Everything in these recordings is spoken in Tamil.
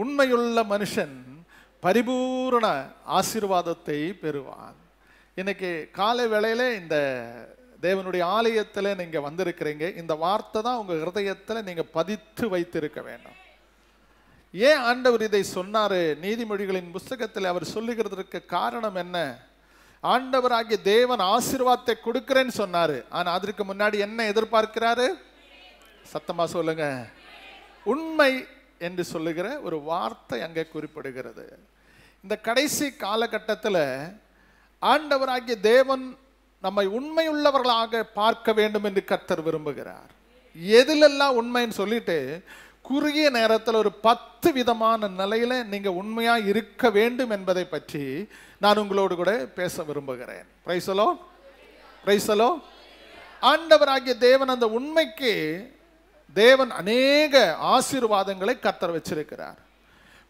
உண்மையுள்ள மனுஷன் பரிபூரண ஆசீர்வாதத்தை பெறுவான். இன்னைக்கு காலை வேளையில இந்த தேவனுடைய ஆலயத்தில் நீங்க வந்திருக்கிறீங்க. இந்த வார்த்தை தான் உங்க ஹிருதயத்தில் நீங்க பதித்து வைத்திருக்க வேண்டும். ஏன் ஆண்டவர் இதை சொன்னாரு? நீதிமொழிகளின் புஸ்தகத்தில் அவர் சொல்லுகிறதற்கு காரணம் என்ன? ஆண்டவராகிய தேவன் ஆசீர்வாதத்தை கொடுக்கிறேன்னு சொன்னாரு. ஆனா அதற்கு முன்னாடி என்ன எதிர்பார்க்கிறாரு? சத்தமா சொல்லுங்க. உண்மை என்று சொல்லுகிற ஒரு வார்த்தை அங்கே குறிப்பிடுகிறது. இந்த கடைசி காலகட்டத்தில் ஆண்டவராகிய தேவன் நம்மை உண்மையுள்ளவர்களாக பார்க்க வேண்டும் என்று கர்த்தர் விரும்புகிறார். எதிலெல்லாம் உண்மைன்னு சொல்லிட்டு குறுகிய நேரத்தில் ஒரு 10 விதமான நிலையில நீங்க உண்மையா இருக்க வேண்டும் என்பதை பற்றி நான் உங்களோடு கூட பேச விரும்புகிறேன். Price the Lord, price the Lord. ஆண்டவராகிய தேவன் அந்த உண்மைக்கு தேவன் அநேக ஆசீர்வாதங்களை கர்த்தர் வச்சிருக்கிறார்.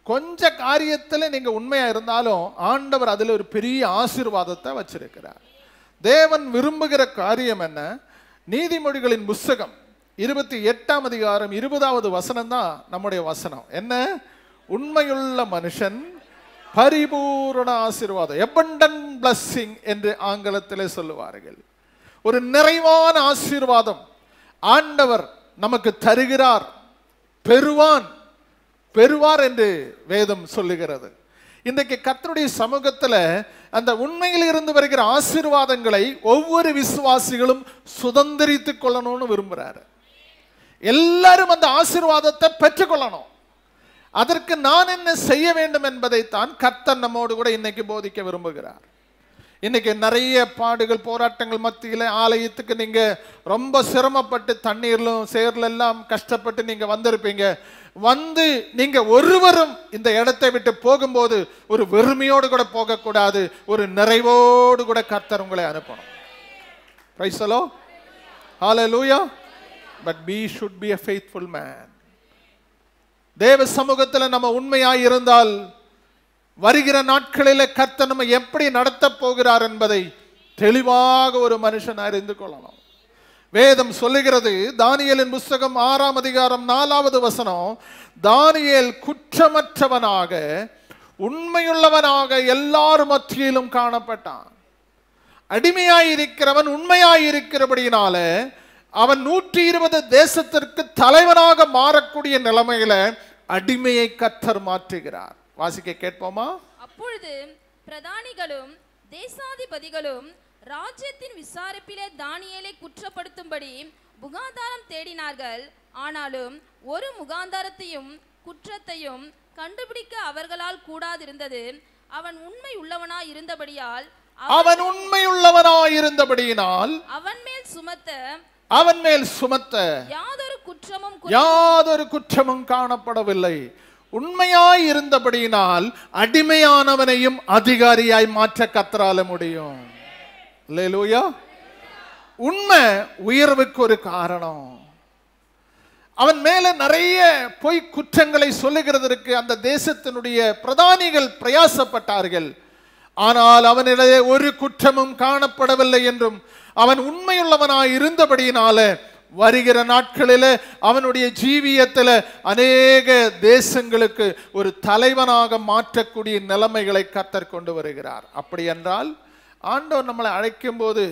கொஞ்ச காரியத்தில் நீங்க உண்மையா இருந்தாலும் ஆண்டவர் அதில் ஒரு பெரிய ஆசீர்வாதத்தை வச்சிருக்கிறார். தேவன் விரும்புகிற காரியம் என்ன? நீதிமொழிகளின் புஸ்தகம் 28ஆம் அதிகாரம் 20வது வசனம் தான் நம்முடைய வசனம். என்ன? உண்மையுள்ள மனுஷன் பரிபூரண ஆசீர்வாதம், abundant blessing என்று ஆங்கிலத்திலே சொல்லுவார்கள். ஒரு நிறைவான ஆசீர்வாதம் ஆண்டவர் நமக்கு தருகிறார், பெறுவார் என்று வேதம் சொல்லுகிறது. இன்றைக்கு கர்த்தருடைய சமூகத்தில் அந்த உண்மையில் இருந்து வருகிற ஆசீர்வாதங்களை ஒவ்வொரு விசுவாசிகளும் சுதந்திரித்துக் கொள்ளணும்னு விரும்புகிறாரு. எல்லாரும் அந்த ஆசீர்வாதத்தை பெற்றுக்கொள்ளணும். அதற்கு நான் என்ன செய்ய வேண்டும் என்பதைத்தான் கர்த்தர் நம்மோடு கூட இன்னைக்கு போதிக்க விரும்புகிறார். இன்னைக்கு நிறைய பாடுகள் போராட்டங்கள் மத்தியில் ஆலயத்துக்கு நீங்க ரொம்ப சிரமப்பட்டு தண்ணீர்லும் சேர்ல எல்லாம் கஷ்டப்பட்டு நீங்க வந்திருப்பீங்க. வந்து நீங்க ஒருவரும் இந்த இடத்தை விட்டு போகும்போது ஒரு வெறுமையோடு கூட போகக்கூடாது, ஒரு நிறைவோடு கூட கர்த்தர் உங்களை அனுப்பணும். Price the Lord, hallelujah. But we should be a faithful man. தேவ சமூகத்தில் நம்ம உண்மையாய் இருந்தால் வருகிற நாட்களில் கர்த்தர் நம்ம எப்படி நடத்த போகிறார் என்பதை தெளிவாக ஒரு மனுஷன் அறிந்து கொள்ளணும். வேதம் சொல்லுகிறது, தானியேலின் புஸ்தகம் 6ஆம் அதிகாரம் 4வது வசனம், தானியேல் குற்றமற்றவனாக உண்மையுள்ளவனாக எல்லார் மத்தியிலும் காணப்பட்டான். அடிமையாயிருக்கிறவன் உண்மையாயிருக்கிறபடியினால அவன் 120 தேசத்திற்கு தலைவனாக மாறக்கூடிய நிலைமையில அடிமையை கர்த்தர் மாற்றுகிறார். வாசிக்க கேட்போமா? அப்பொழுது பிரதானிகளும் தேசாதிபதிகளும் ராஜ்யத்தின் விசாரிப்பிலே தானியேலை குற்றப்படுத்தும்படி முகாந்தாரம் தேடினார்கள். ஆனாலும் ஒரு முகாந்தாரத்தையும் குற்றத்தையும் கண்டுபிடிக்க அவர்களால் கூடாதிருந்தது. அவன் உண்மை உள்ளவனாய் இருந்தபடியால் அவன் மேல் சுமத்த யாதொரு குற்றமும் காணப்படவில்லை. உண்மையாய் இருந்தபடியினால் அடிமையானவனையும் அதிகாரியாய் மாற்ற கர்த்தரால முடியும். அல்லேலூயா. உண்மை உயர்வுக்கு ஒரு காரணம். அவன் மேல நிறைய பொய் குற்றங்களை சொல்லுகிறதற்கு அந்த தேசத்தினுடைய பிரதானிகள் பிரயாசப்பட்டார்கள். ஆனால் அவனிடையே ஒரு குற்றமும் காணப்படவில்லை என்றும் அவன் உண்மையுள்ளவனாய் இருந்தபடியினால வருகிற நாட்களில் அவனுடைய ஜீவியத்தில் அநேக தேசங்களுக்கு ஒரு தலைவனாக மாற்றக்கூடிய நிலைமைகளை கர்த்தர் கொண்டு வருகிறார். அப்படி என்றால் ஆண்டவர் நம்மளை அழைக்கும் போது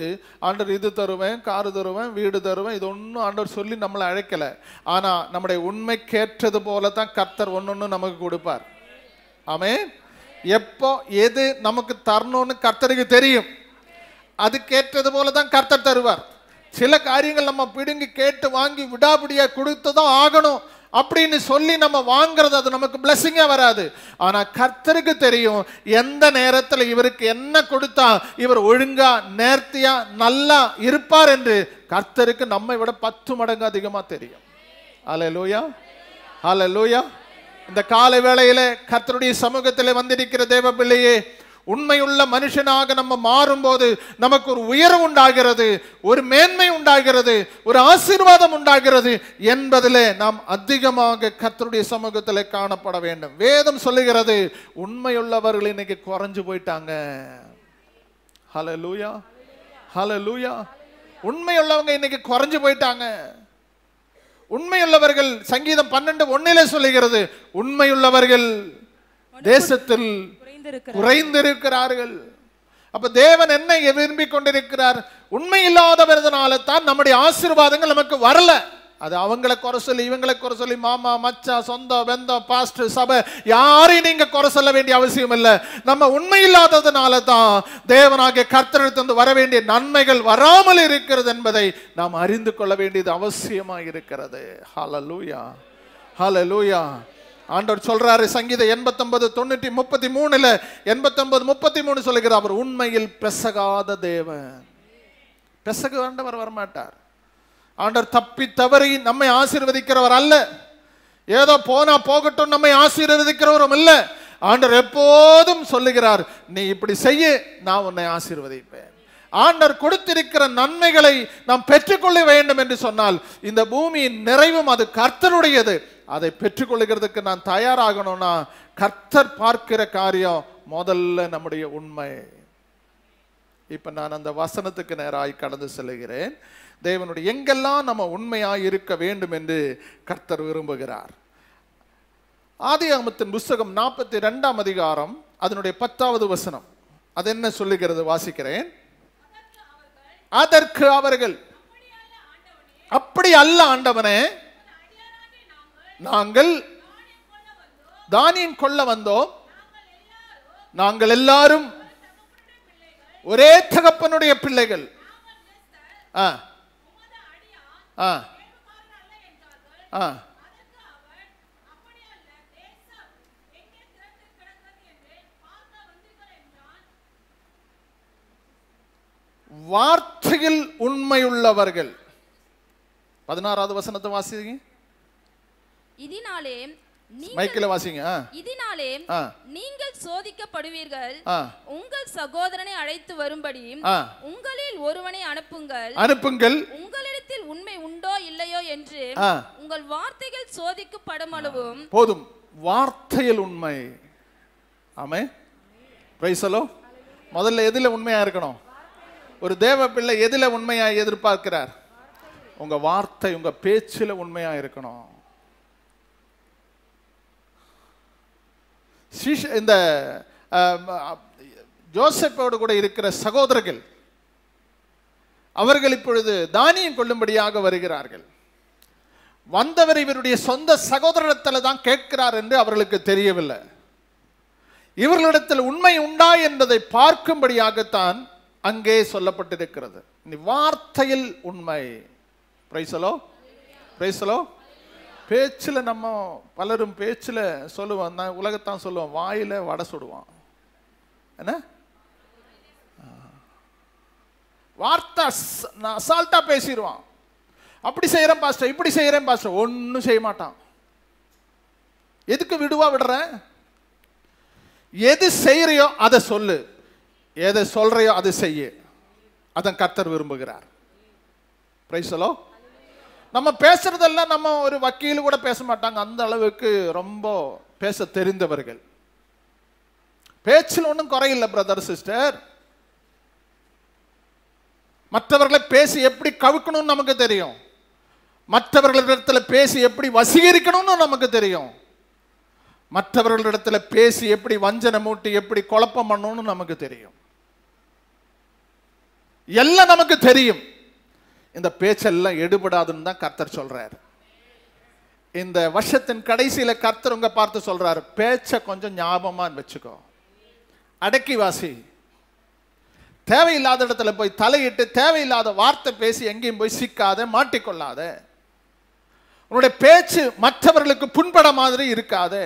ஆண்டவர் இது தருவேன், காரு தருவேன், வீடு தருவேன், இது ஒன்றும் ஆண்டவர் சொல்லி நம்மளை அழைக்கலை. ஆனால் நம்முடைய உண்மைக்கேற்றது போல தான் கர்த்தர் ஒன்று நமக்கு கொடுப்பார். ஆமென். எப்போ எது நமக்கு தரணும்னு கர்த்தருக்கு தெரியும். அதுக்கேற்றது போல தான் கர்த்தர் தருவார். சில காரியங்கள் நம்ம பிடுங்கி கேட்டு வாங்கி விடாபிடியா கொடுத்துதான் ஆகணும் அப்படின்னு சொல்லி நம்ம வாங்குறது அது நமக்கு பிளஸிங்கா வராது. ஆனா கர்த்தருக்கு தெரியும் எந்த நேரத்தில் இவருக்கு என்ன கொடுத்தா இவர் ஒழுங்கா நேர்த்தியா நல்லா இருப்பார் என்று. கர்த்தருக்கு நம்மை விட 10 மடங்கு அதிகமா தெரியும். ஹல்லேலூயா, ஹல்லேலூயா. இந்த காலை வேளையில கர்த்தருடைய சமூகத்திலே வந்திருக்கிற தேவ பிள்ளையே, உண்மையுள்ள மனுஷனாக நம்ம மாறும்போது நமக்கு ஒரு உயர்வு உண்டாகிறது, ஒரு மேன்மை உண்டாகிறது, ஒரு ஆசீர்வாதம் உண்டாகிறது என்பதிலே நாம் அதிகமாக கர்த்தருடைய சமூகத்திலே காணப்பட வேண்டும். வேதம் சொல்லுகிறது உண்மையுள்ளவர்கள் இன்னைக்கு குறைஞ்சு போயிட்டாங்க. ஹல்லேலூயா, ஹல்லேலூயா. உண்மையுள்ளவங்க இன்னைக்கு குறைஞ்சு போயிட்டாங்க. உண்மையுள்ளவர்கள் சங்கீதம் 12:1 சொல்லுகிறது, உண்மையுள்ளவர்கள் தேசத்தில் குறைந்திருக்கிறார்கள். அப்ப தேவன் என்ன விரும்பிக் கொண்டிருக்கிறார்? உண்மை இல்லாதவர்னால தான் நம்முடைய ஆசீர்வாதங்கள் நமக்கு வரல. அது அவங்களை குறை சொல்லி இவங்களை குறை சொல்லி மாமா மச்சா சொந்த பெந்தம் பாஸ்டர் சபை யாரையும் நீங்க குறை சொல்ல வேண்டிய அவசியம் இல்லை. நம்ம உண்மை இல்லாததுனால தான் தேவனாகிய கர்த்தரிடத்திலிருந்து வர வேண்டிய நன்மைகள் வராமல் இருக்கிறது என்பதை நாம் அறிந்து கொள்ள வேண்டியது அவசியமாக இருக்கிறது. ஹல்லேலூயா, ஹல்லேலூயா. ஆண்டவர் சொல்றாரு சங்கீதம் 89:33 89:33 சொல்லுகிறார், அவர் உண்மையில் பெசகாத தேவன். பெசகு ஆண்டவர் வரமாட்டார். ஆண்டவர் தப்பி தவறி நம்மை ஆசீர்வதிக்கிறவர் அல்ல. ஏதோ போனா போகட்டும் நம்மை ஆசீர்வதிக்கிறவரும் இல்ல. ஆண்டவர் எப்போதும் சொல்லுகிறார், நீ இப்படி செய்ய, நான் உன்னை ஆசீர்வதிப்பேன். ஆண்டவர் கொடுத்திருக்கிற நன்மைகளை நாம் பெற்றுக்கொள்ள வேண்டும் என்று சொன்னால் இந்த பூமியின் நிறைவும் அது கர்த்தருடையது. அதை பெற்றுக்கொள்கிறதுக்கு நான் தயாராகணும்னா கர்த்தர் பார்க்கிற காரியம் முதல்ல நம்முடைய உண்மை. இப்ப நான் அந்த வசனத்துக்கு நேராய் கடந்து செல்கிறேன். தேவனுடைய எங்கெல்லாம் நம்ம உண்மையாய் இருக்க வேண்டும் என்று கர்த்தர் விரும்புகிறார். ஆதியாகமத்தின் புஸ்தகம் 42ஆம் அதிகாரம் அதனுடைய 10வது வசனம் அது என்ன சொல்லுகிறது? வாசிக்கிறேன். அதற்கு அவர்கள், அப்படி அல்ல ஆண்டவனே, நாங்கள் தானியம் கொள்ள வந்தோம், நாங்கள் எல்லாரும் ஒரே தகப்பனுடைய பிள்ளைகள். வார்த்தையில் உண்மையுள்ளவர்கள். 16வது வசனத்தை வாசிங்க. இதனாலே மைக்கில் வாசிங்க. இதனாலே நீங்கள் சோதிக்கப்படுவீர்கள். உங்கள் சகோதரனை அழைத்து வரும்படி உங்களில் ஒருவனை அனுப்புங்கள். உங்களிடத்தில் உண்மை உண்டோ இல்லையோ என்று உங்கள் வார்த்தைகள் சோதிக்கப்படும் அளவும். போதும், வார்த்தையில் உண்மை. ஆமென். Praise the Lord. முதல்ல எதில உண்மையா இருக்கணும்? ஒரு தேவ பிள்ளை எதில உண்மையா எதிர்பார்க்கிறார்? உங்க வார்த்தை, உங்க பேச்சில உண்மையா இருக்கணும். இந்த ஜோசப்போடு கூட இருக்கிற சகோதரர்கள் அவர்கள் இப்பொழுது தானியம் கொள்ளும்படியாக வருகிறார்கள். வந்தவர் இவருடைய சொந்த சகோதரத்தில் தான் கேட்கிறார் என்று அவர்களுக்கு தெரியவில்லை. இவர்களிடத்தில் உண்மை உண்டா என்பதை பார்க்கும்படியாகத்தான் அங்கே சொல்லப்பட்டிருக்கிறது. வார்த்தையில் உண்மை. Price the Lord, price the Lord. பேச்சில் நம்ம பலரும் பேச்சில் சொல்லுவோம், நான் உலகத்தான் சொல்லுவோம், வாயில வடை சுடுவான். என்ன வார்த்தை அசால்ட்டா பேசிடுவான். அப்படி செய்யறேன் பாஸ்டர், இப்படி செய்யறேன் பாஸ்டர், ஒன்னும் செய்ய மாட்டான். எதுக்கு விடுற? எது செய்யறியோ அதை சொல்லு, எதை சொல்றையோ அதை செய்ய. அதான் கர்த்தர் விரும்புகிறார். Price the Lord. நம்ம பேசுறதெல்லாம் நம்ம ஒரு வக்கீல் கூட பேச மாட்டாங்க, அந்த அளவுக்கு ரொம்ப பேச தெரிந்தவர்கள். பேச்சில் ஒன்றும் குறையில்லை பிரதர் சிஸ்டர். மற்றவர்களை பேசி எப்படி கவுக்கணும்னு நமக்கு தெரியும். மற்றவர்களிடத்தில் பேசி எப்படி வசீகரிக்கணும்னு நமக்கு தெரியும். மற்றவர்களிடத்தில் பேசி எப்படி வஞ்சனை மூட்டி எப்படி குழப்பம் பண்ணணும்னு நமக்கு தெரியும். எல்லாம் நமக்கு தெரியும். இந்த பேச்செல்லாம் எடுபடாதுன்னு தான் கர்த்தர் சொல்றார். இந்த வருஷத்தின் கடைசியில கர்த்தர் உங்க பார்த்து சொல்றாரு, பேச்ச கொஞ்சம் ஞாபகமா வச்சுக்கோ, அடக்கி வாசி. தேவையில்லாத இடத்துல போய் தலையிட்டு தேவையில்லாத வார்த்தை பேசி எங்கேயும் போய் சிக்காத, மாட்டிக்கொள்ளாத. உன்னுடைய பேச்சு மற்றவர்களுக்கு புண்பட மாதிரி இருக்காது.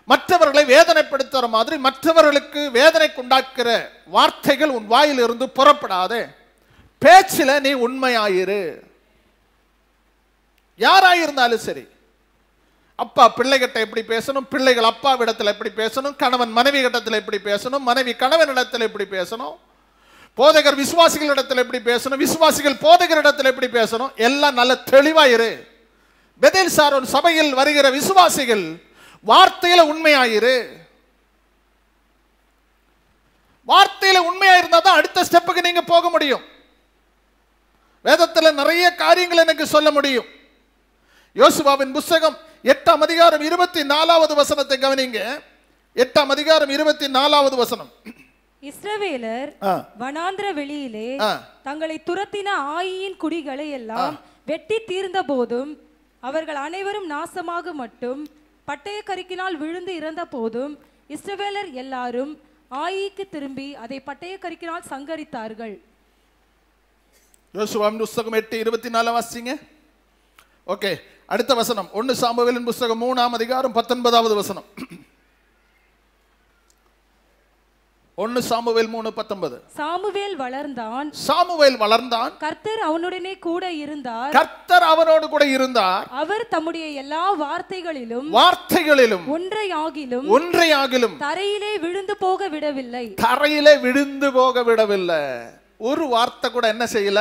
மற்றவர்களை வேதனைப்படுத்துற மாதிரி, மற்றவர்களுக்கு வேதனைக்கு உண்டாக்குற வார்த்தைகள் உன் வாயிலிருந்து புறப்படாது. பேச்சில நீ உண்மையாயிரு. யாராயிருந்தாலும் சரி. அப்பா பிள்ளைகிட்ட எப்படி பேசணும், பிள்ளைகள் அப்பாவிடத்தில் எப்படி பேசணும், கணவன் மனைவி இடத்துல எப்படி பேசணும், மனைவி கணவன் இடத்துல எப்படி பேசணும், போதகர் விசுவாசிகள் இடத்துல எப்படி பேசணும், விசுவாசிகள் போதகர் இடத்துல எப்படி பேசணும், எல்லாம் நல்ல தெளிவாயிரு. பெதேல் சாரோன் சபையில் வருகிற விசுவாசிகள் வார்த்தையில உண்மையாயிரு. வார்த்தையில உண்மையா இருந்தா தான் அடுத்த ஸ்டெப்புக்கு நீங்க போக முடியும். வேதத்தில் நிறைய காரியங்கள் எனக்கு சொல்ல முடியும். யோசுவாவின் புத்தகம் 8ஆம் அதிகாரம் 24வது வசனத்தை கவனிங்க. 8ஆம் அதிகாரம் 24வது வசனம். இஸ்ரவேலர் வனாந்திர வெளியிலே தங்களை துரத்தின ஆயின் குடிகளை எல்லாம் வெட்டி தீர்ந்த போதும் அவர்கள் அனைவரும் நாசமாக மட்டும் பட்டய கருக்கினால் விழுந்து இறந்த போதும் இஸ்ரவேலர் எல்லாரும் ஆயிக்கு திரும்பி அதை பட்டய கருக்கினால் சங்கரித்தார்கள். யோசுவாவின் புத்தகம் 8:24 வாசிங்க. ஓகே, அடுத்த வசனம் 1 சாமுவேலின் புத்தகம் 3ஆம் அதிகாரம் 19வது வசனம். 1 சாமுவேல் 3:19. சாமுவேல் வளர்ந்தான், கர்த்தர் அவனுடனே கூட இருந்தார், கர்த்தர் அவனோடு கூட இருந்தார். அவர் தம்முடைய எல்லா வார்த்தைகளிலும் ஒன்றையாகிலும் தரையிலே விழுந்து போக விடவில்லை. ஒரு வார்த்தை கூட என்ன செய்யல,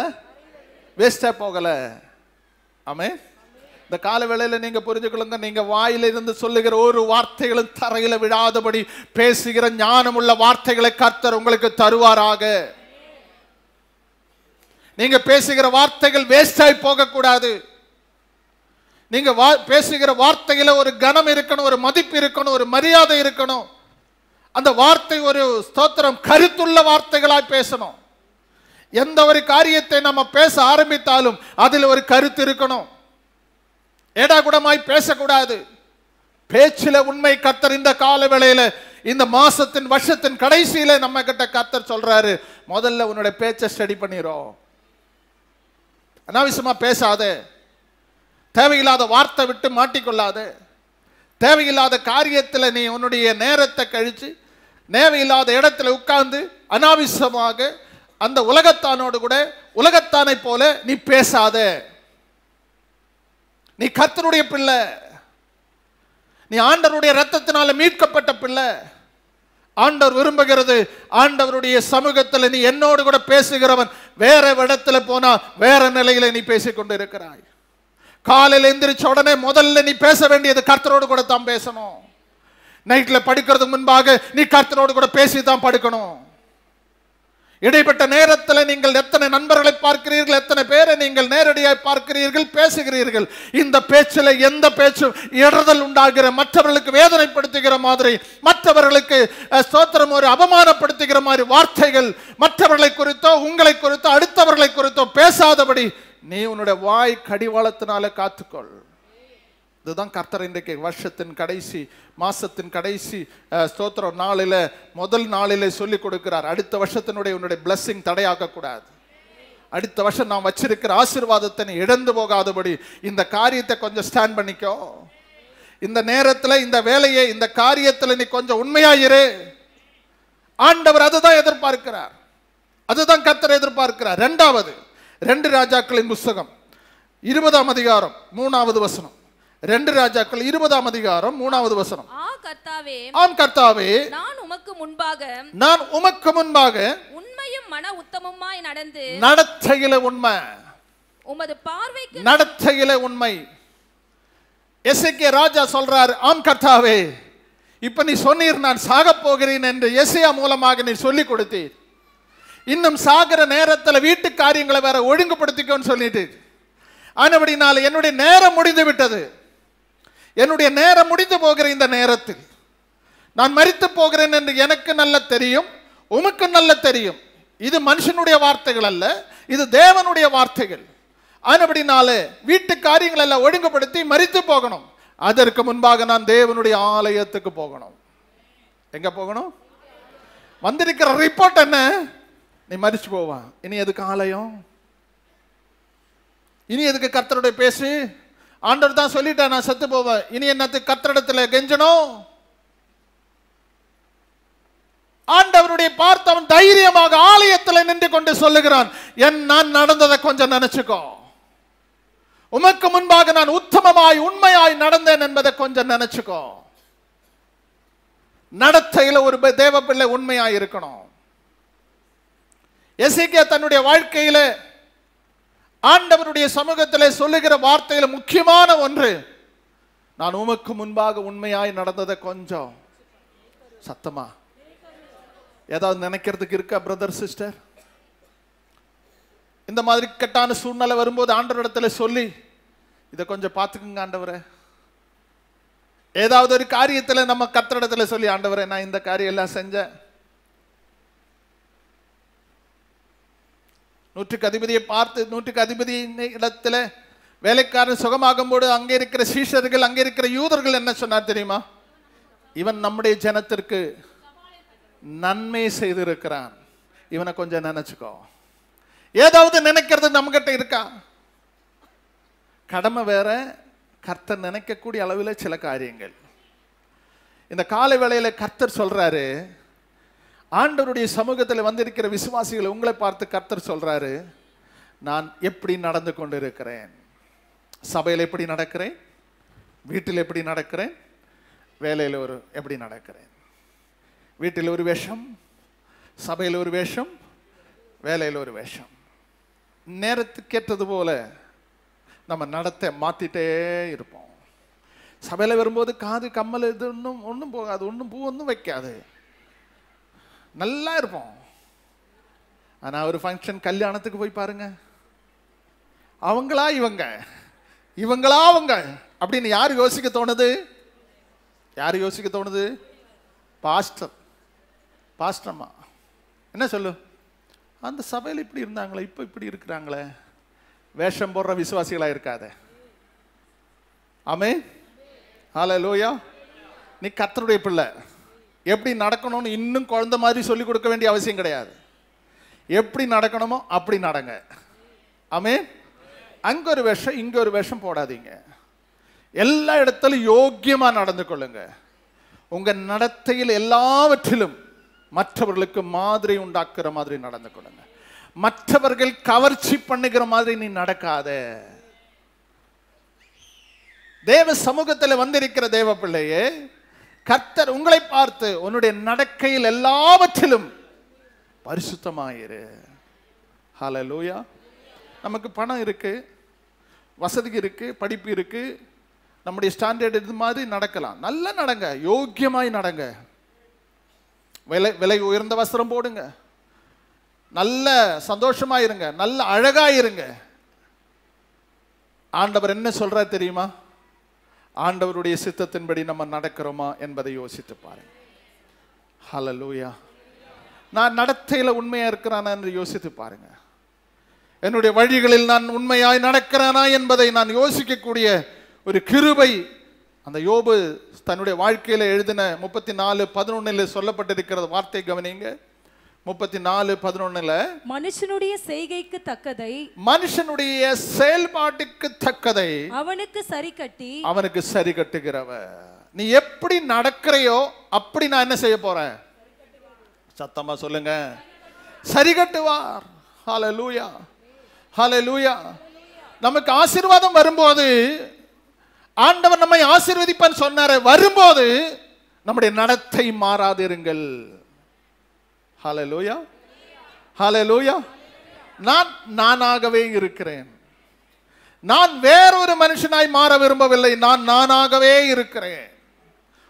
வேஸ்டா போகல. ஆமென். இந்த கால வேளையில நீங்க புரிஞ்சுக்கொள்ளுங்க, நீங்க வாயில இருந்து சொல்லுகிற ஒரு வார்த்தைகளும் தரையில விழாதபடி பேசுகிற ஞானமுள்ள வார்த்தைகளை கர்த்தர் உங்களுக்கு தருவாராக. நீங்க பேசுகிற வார்த்தைகள் வேஸ்டாய் போக கூடாது. நீங்க பேசுகிற வார்த்தையில ஒரு கனம் இருக்கணும், ஒரு மதிப்பு இருக்கணும், ஒரு மரியாதை இருக்கணும். அந்த வார்த்தை ஒரு ஸ்தோத்திரம் கருத்துள்ள வார்த்தைகளாய் பேசணும். எந்த ஒரு காரியத்தை நம்ம பேச ஆரம்பித்தாலும் அதில் ஒரு கருத்து இருக்கணும். ஏடாகுடமாய் பேசக்கூடாது. பேச்சில உண்மை. கர்த்தர் இந்த கால வேளையில, இந்த மாசத்தின் வருஷத்தின் கடைசியில நம்ம கிட்ட கர்த்தர் சொல்றாரு, முதல்ல உன்னுடைய பேச்சை ஸ்டடி பண்ணிரும். அனாவசியமா பேசாதே. தேவையில்லாத வார்த்தை விட்டு மாட்டிக்கொள்ளாதே. தேவையில்லாத காரியத்தில் நீ உன்னுடைய நேரத்தை கழிச்சு தேவையில்லாத இடத்துல உட்கார்ந்து அனாவசியமாக அந்த உலகத்தானோடு கூட உலகத்தானை போல நீ பேசாத. நீ கர்த்தருடைய பிள்ளை. நீ ஆண்டவருடைய இரத்தத்தினால மீட்கப்பட்ட பிள்ளை. ஆண்டவர் விரும்புகிறது, ஆண்டவருடைய சமூகத்தில் நீ என்னோடு கூட பேசுகிறவன். வேற இடத்துல போனா வேற நிலையில நீ பேசிக்கொண்டு இருக்கிறாய். காலையில் எந்திரிச்ச உடனே முதல்ல நீ பேச வேண்டியது கர்த்தரோடு கூட தான் பேசணும். நைட்ல படுக்கிறதுக்கு முன்பாக நீ கர்த்தரோடு கூட பேசி தான் படுக்கணும். இடைப்பட்ட நேரத்தில் நீங்கள் எத்தனை நண்பர்களை பார்க்கிறீர்கள், எத்தனை பேரை நீங்கள் நேரடியாக பார்க்கிறீர்கள், பேசுகிறீர்கள். இந்த பேச்சில் எந்த பேச்சும் இடர்தல் உண்டாகிற, மற்றவர்களுக்கு வேதனைப்படுத்துகிற மாதிரி, மற்றவர்களுக்கு ஸ்தோத்திரம் ஒரு அவமானப்படுத்துகிற மாதிரி வார்த்தைகள் மற்றவர்களை குறித்தோ உங்களை குறித்தோ அடுத்தவர்களை குறித்தோ பேசாதபடி நீ உன்னுடைய வாய் கடிவாளத்தினால காத்துக்கொள். இதுதான் கர்த்தர் இன்றைக்கு வருஷத்தின் கடைசி மாசத்தின் கடைசி ஸ்தோத்திரம் நாளில முதல் நாளிலே சொல்லி கொடுக்கிறார். அடுத்த வருஷத்தினுடைய உன்னுடைய பிளஸிங் தடையாக்க கூடாது. அடுத்த வருஷம் நாம் வச்சிருக்கிற ஆசீர்வாதத்தை நீ இழந்து போகாதபடி இந்த காரியத்தை கொஞ்சம் ஸ்டாண்ட் பண்ணிக்கோ. இந்த நேரத்தில் இந்த வேலையை இந்த காரியத்தில் நீ கொஞ்சம் உண்மையாயிரு. ஆண்டவர் அதுதான் எதிர்பார்க்கிறார். அதுதான் கர்த்தர் எதிர்பார்க்கிறார். 2 ராஜாக்களின் புத்தகம் 20ஆம் அதிகாரம் 3வது வசனம். 2 ராஜாக்கள் 20ஆம் அதிகாரம் 3வது வசனம். ஆம் கர்த்தாவே, நான் உமக்கு முன்பாக உண்மையும் மன உத்தமமாய் நடந்து நடத்தையில உண்மை, உமது பார்வைக்கு நடத்தையில உண்மை. எசேக்கியா ராஜா சொல்றார், ஆம் கர்த்தாவே, இப்ப நீ சொன்னீர் நான் சாக போகிறேன் என்று எசேயா மூலமாக நீ சொல்லி கொடுத்தீர். இன்னும் சாகிற நேரத்தில் வீட்டு காரியங்களை வேற ஒழுங்குபடுத்திக்கோன்னு சொல்லிட்டு, ஆனபடினால என்னுடைய நேரம் முடிந்து விட்டது. என்னுடைய நேரம் முடிந்து போகிற இந்த நேரத்தில் நான் மரித்து போகிறேன் என்று எனக்கு நல்ல தெரியும், உமக்கு நல்ல தெரியும். இது மனுஷனுடைய வார்த்தைகள் அல்ல, இது தேவனுடைய வார்த்தைகள். ஆனபடினால வீட்டு காரியங்கள் எல்லாம் ஒழுங்குபடுத்தி மரித்து போகணும். அதற்கு முன்பாக நான் தேவனுடைய ஆலயத்துக்கு போகணும். எங்க போகணும்? வந்திருக்கிற ரிப்போர்ட் என்ன? நீ மரிச்சு போவா. இனி எதுக்கு ஆலயம்? இனி எதுக்கு கர்த்தருடைய பேசு? ஆண்டவர் தான் சொல்லிட்டா நான் செத்து போவேன். இனி என்னத்துக்கு கர்த்தரிடத்தில் கெஞ்சணும்? ஆண்டவருடைய பார்த்தவன் தைரியமாக ஆலயத்தில் நின்று கொண்டு சொல்லுகிறான், நான் நடந்ததை கொஞ்சம் நினைச்சுக்கோ. உமக்கு முன்பாக நான் உத்தமமாய் உண்மையாய் நடந்தேன் என்பதை கொஞ்சம் நினைச்சுக்கோ. நடத்தையில ஒரு தேவ பிள்ளை உண்மையாய் இருக்கணும். எசேக்கியா தன்னுடைய வாழ்க்கையில ஆண்டவருடைய சமூகத்திலே சொல்லுகிற வார்த்தையில முக்கியமான ஒன்று, நான் உமக்கு முன்பாக உண்மையாய் நடந்ததை கொஞ்சம் சத்தமா ஏதாவது நினைக்கிறதுக்கு இருக்கா பிரதர் சிஸ்டர்? இந்த மாதிரி கட்டான சூழ்நிலை வரும்போது ஆண்டவரிடத்துல சொல்லி இதை கொஞ்சம் பார்த்துக்குங்க ஆண்டவரே. ஏதாவது ஒரு காரியத்தில் நம்ம கர்த்தரிடத்துல சொல்லி, ஆண்டவரே நான் இந்த காரியம் எல்லாம் செஞ்சேன். 100க்கு அதிபதியை பார்த்து, 100க்கு அதிபதி இடத்துல வேலைக்காரன் சுகமாகும் போது அங்கே இருக்கிற சீஷர்கள், அங்கே இருக்கிற யூதர்கள் என்ன சொன்னார் தெரியுமா? இவன் நம்முடைய ஜனத்திற்கு நன்மை செய்திருக்கிறான், இவனை கொஞ்சம் நினைச்சுக்கோ. ஏதாவது நினைக்கிறது நம்மகிட்ட இருக்கா? கடமை வேற, கர்த்தர் நினைக்கக்கூடிய அளவில் சில காரியங்கள். இந்த காலை வேளையில கர்த்தர் சொல்றாரு, ஆண்டவருடைய சமூகத்தில் வந்திருக்கிற விசுவாசிகளை உங்களை பார்த்து கர்த்தர் சொல்றாரு, நான் எப்படி நடந்து கொண்டு இருக்கிறேன், சபையில் எப்படி நடக்கிறேன், வீட்டில் எப்படி நடக்கிறேன், வேலையில் எப்படி நடக்கிறேன். வீட்டில் ஒரு வேஷம், சபையில் ஒரு வேஷம், வேலையில் ஒரு வேஷம். நேரத்துக்கு ஏற்றது போல நம்ம நடத்தை மாத்திட்டே இருப்போம். சபையில் வரும்போது காது கம்மல் இது ஒன்றும் போகாது, ஒன்றும் பூ ஒன்றும் வைக்காது, நல்லா இருப்போம். ஆனால் ஒரு ஃபங்க்ஷன், கல்யாணத்துக்கு போய் பாருங்க, அவங்களா இவங்க, இவங்களா அவங்க அப்படின்னு யார் யோசிக்க தோணுது? யார் யோசிக்க தோணுது? பாஸ்டர்மா என்ன சொல்லு, அந்த சபையில் இப்படி இருந்தாங்களே, இப்போ இப்படி இருக்கிறாங்களே. வேஷம் போடுற விசுவாசிகளா இருக்காத. ஆமென், ஹல்லேலூயா. நீ கர்த்தருடைய பிள்ளை, எப்படி நடக்கணும்னு இன்னும் குழந்தை மாதிரி சொல்லிக் கொடுக்க வேண்டிய அவசியம் கிடையாது. எப்படி நடக்கணுமோ அப்படி நடங்க. ஆமென். அங்க ஒரு வேஷம், இங்க ஒரு வேஷம் போடாதீங்க. எல்லா இடத்திலும் யோக்கியமா நடந்து கொள்ளுங்க. உங்க நடத்தையில் எல்லாவற்றிலும் மற்றவர்களுக்கு மாதிரி உண்டாக்குற மாதிரி நடந்து கொள்ளுங்க. மற்றவர்கள் கவர்ச்சி பண்ணுகிற மாதிரி நீ நடக்காத. தேவ சமூகத்தில் வந்திருக்கிற தேவ பிள்ளையே, கர்த்தர் உங்களை பார்த்து உன்னுடைய நடக்கையில் எல்லாவற்றிலும் பரிசுத்தமாயிரு. ஹல்லேலூயா. நமக்கு பணம் இருக்கு, வசதி இருக்கு, படிப்பு இருக்கு, நம்முடைய ஸ்டாண்டர்ட் இது மாதிரி நடக்கலாம். நல்லா நடங்க, யோக்கியமாய் நடங்க. விலை உயர்ந்த வஸ்திரம் போடுங்க, நல்ல சந்தோஷமாயிருங்க, நல்ல அழகாயிருங்க. ஆண்டவர் என்ன சொல்றார் தெரியுமா? ஆண்டவருடைய சித்தத்தின்படி நம்ம நடக்கிறோமா என்பதை யோசித்து பாருங்க. ஹல்லேலூயா. நான் நடத்தையில உண்மையா இருக்கிறானா என்று யோசித்து பாருங்க. என்னுடைய வழிகளில் நான் உண்மையாய் நடக்கிறானா என்பதை நான் யோசிக்கக்கூடிய ஒரு கிருபை அந்த யோபு தன்னுடைய வாழ்க்கையில எழுதின 34:11 சொல்லப்பட்டிருக்கிறது. வார்த்தை கவனிங்க. 34:11 மனுஷனுடைய செய்கைக்கு தக்கதை, மனுஷனுடைய செயல்பாட்டுக்கு தக்கதை அவனுக்கு சரி கட்டி, அவனுக்கு சரி கட்டுகிறவ. நீ எப்படி நடக்கிறையோ அப்படி நான் என்ன செய்ய போறேன்? சத்தமா சொல்லுங்க, சரி கட்டுவார். ஹல்லேலூயா, ஹல்லேலூயா. நமக்கு ஆசீர்வாதம் வரும்போது, ஆண்டவர் நம்மை ஆசீர்வதிப்பான் சொன்னாரு, வரும்போது நம்முடைய நடத்தை மாறாதிருங்கள். ஹல்லேலூயா, ஹல்லேலூயா. நான் நானாகவே இருக்கிறேன். நான் வேறொரு மனுஷனாய் மாற விரும்பவில்லை. நான் நானாகவே இருக்கிறேன்.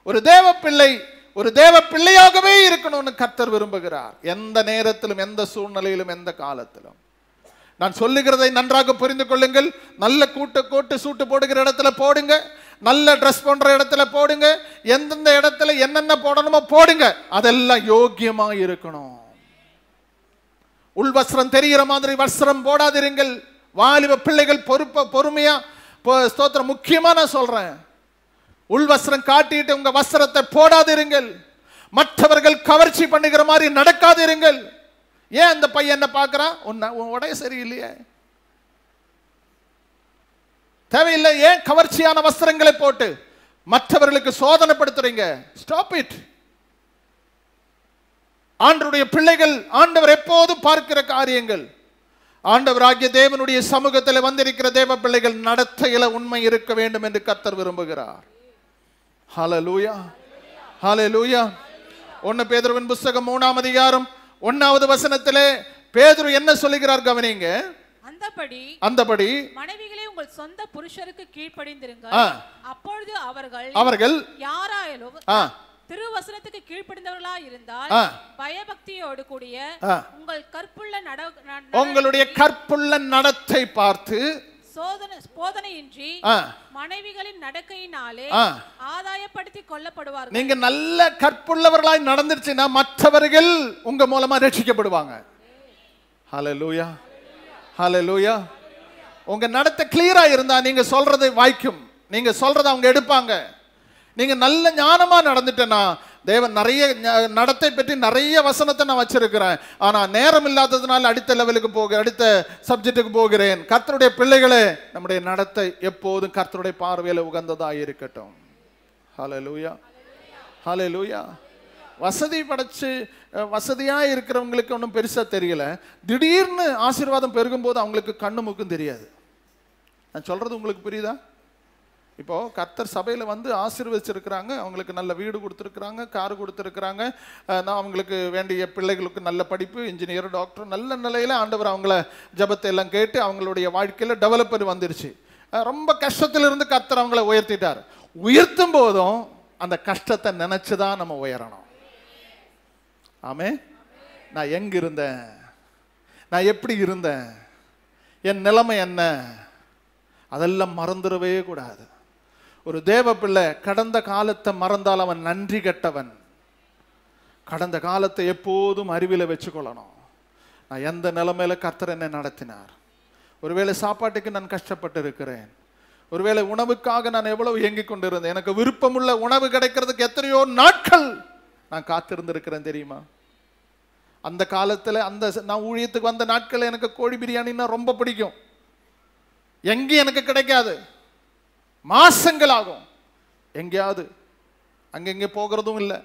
ஒரு தேவ பிள்ளை ஒரு தேவ பிள்ளையாகவே இருக்கணும்னு கர்த்தர் விரும்புகிறார். எந்த நேரத்திலும், எந்த சூழ்நிலையிலும், எந்த காலத்திலும். நான் சொல்லுகிறதை நன்றாக புரிந்து கொள்ளுங்கள். நல்ல கோட்டு சூட்டு போடுகிற இடத்துல போடுங்க, நல்ல ட்ரெஸ் போன்ற இடத்துல போடுங்க, எந்தெந்த இடத்துல என்னென்ன போடணுமோ போடுங்க. அதெல்லாம் யோக்கியமா இருக்கணும். உள்வஸ்திரம் தெரிகிற மாதிரி வஸ்திரம் போடாதிருங்கள். வாலிப பிள்ளைகள் பொறுமையா ஸ்தோத்திரம். முக்கியமா நான் சொல்றேன், உள்வஸ்திரம் காட்டிட்டு உங்க வஸ்திரத்தை போடாதிருங்கள். மற்றவர்கள் கவர்ச்சி பண்ணுகிற மாதிரி நடக்காதிருங்கள். ஏன் அந்த பையன் என்ன பார்க்கறான்? உன் உடைய சரியில்லையே, தேவையில்லை. ஏன் கவர்ச்சியான வஸ்திரங்களை போட்டு மற்றவர்களுக்கு சோதனைப்படுத்துறீங்க? Stop it. ஆண்டவருடைய பிள்ளைகள், ஆண்டவர் எப்போதும் பார்க்கிற காரியங்கள். ஆண்டவராகிய தேவனுடைய சமூகத்தில் வந்திருக்கிற தேவ பிள்ளைகள் நடத்தையில உண்மை இருக்க வேண்டும் என்று கர்த்தர் விரும்புகிறார். ஹல்லேலூயா, ஹல்லேலூயா. 1 பேதுருவின் புத்தகம் 3ஆம் அதிகாரம் 1வது வசனத்திலே பேதுரு என்ன சொல்லுகிறார் கவனிங்க. அந்தபடி மனைவிகளே உங்கள் சொந்த புருஷருக்கு கீழ்ப்படிந்திருங்கள். அப்பொழுது அவர்கள் யாராயிலும் திருவசனத்துக்கு கீழ்ப்படிந்தவர்களா இருந்தால் பயபக்தியோடு கூடிய உங்களுடைய கற்புள்ள நடத்தை பார்த்து போதனையின்றி மனைவிகளின் நடக்கையினாலே ஆதாயப்படுத்தி கொள்ளப்படுவார்கள். நீங்க நல்ல கற்புள்ளவர்களாய் நடந்துருச்சுன்னா மற்றவர்கள் உங்க மூலமா ரட்சிக்கப்படுவாங்க. ஹல்லேலூயா, ஹல்லேலூயா. உங்க நடத்தை கிளியரா இருந்தா நீங்க சொல்றது வாய்க்கும், நீங்க சொல்றதை அவங்க எடுப்பாங்க. நீங்க நல்ல ஞானமா நடந்துட்டேன்னா, தேவன் நிறைய நடத்தை பற்றி நிறைய வசனத்தை நான் வச்சிருக்கிறேன், ஆனா நேரம் இல்லாததுனால அடுத்த லெவலுக்கு அடுத்த சப்ஜெக்டுக்கு போகிறேன். கர்த்தருடைய பிள்ளைகளே, நம்முடைய நடத்தை எப்போதும் கர்த்தருடைய பார்வையில உகந்ததாக இருக்கட்டும். ஹல்லேலூயா, ஹல்லேலூயா. வசதி படைச்சு வசதியா இருக்கிறவங்களுக்கு ஒன்றும் பெருசா தெரியல, திடீர்னு ஆசீர்வாதம் பெருகும் போது அவங்களுக்கு கண்ணு மூக்கும் தெரியாது. நான் சொல்றது உங்களுக்கு புரியுதா? இப்போ கர்த்தர் சபையில் வந்து ஆசீர்வதிச்சிருக்கிறாங்க, அவங்களுக்கு நல்ல வீடு கொடுத்துருக்குறாங்க, கார் கொடுத்துருக்குறாங்க, நான் அவங்களுக்கு வேண்டிய பிள்ளைகளுக்கு நல்ல படிப்பு, இன்ஜினியர், டாக்டர், நல்ல நிலையில் ஆண்டவர் அவங்கள ஜபத்தை எல்லாம் கேட்டு அவங்களுடைய வாழ்க்கையில் டெவலப்பர் வந்துருச்சு. ரொம்ப கஷ்டத்திலிருந்து கர்த்தர் அவங்கள உயர்த்திட்டார். உயர்த்தும் போதும் அந்த கஷ்டத்தை நினைச்சு தான் நம்ம உயரணும். ஆமே. நான் எங்க இருந்தேன், நான் எப்படி இருந்தேன், என் நிலைமை என்ன, அதெல்லாம் மறந்துடவே கூடாது. ஒரு தேவ பிள்ளை கடந்த காலத்தை மறந்தால் அவன் நன்றி கெட்டவன். கடந்த காலத்தை எப்போதும் அறிவில வச்சுக்கொள்ளணும். நான் எந்த நிலைமையில கர்த்தர் என்னை நடத்தினார், ஒருவேளை சாப்பாட்டுக்கு நான் கஷ்டப்பட்டு இருக்கிறேன், ஒருவேளை உணவுக்காக நான் எவ்வளவு இயங்கிக் கொண்டிருந்தேன், எனக்கு விருப்பமுள்ள உணவு கிடைக்கிறதுக்கு எத்தனையோ நாட்கள் நான் காத்திருந்திருக்கிறேன் தெரியுமா? அந்த காலத்துல நான் ஊழியத்துக்கு வந்த நாட்கள் எனக்கு கோழி பிரியாணின்னா ரொம்ப பிடிக்கும். எங்கேயும் எனக்கு கிடைக்காது, மாசங்கள் ஆகும். எங்கேயாவது அங்கெங்கே போகிறதும் இல்லை.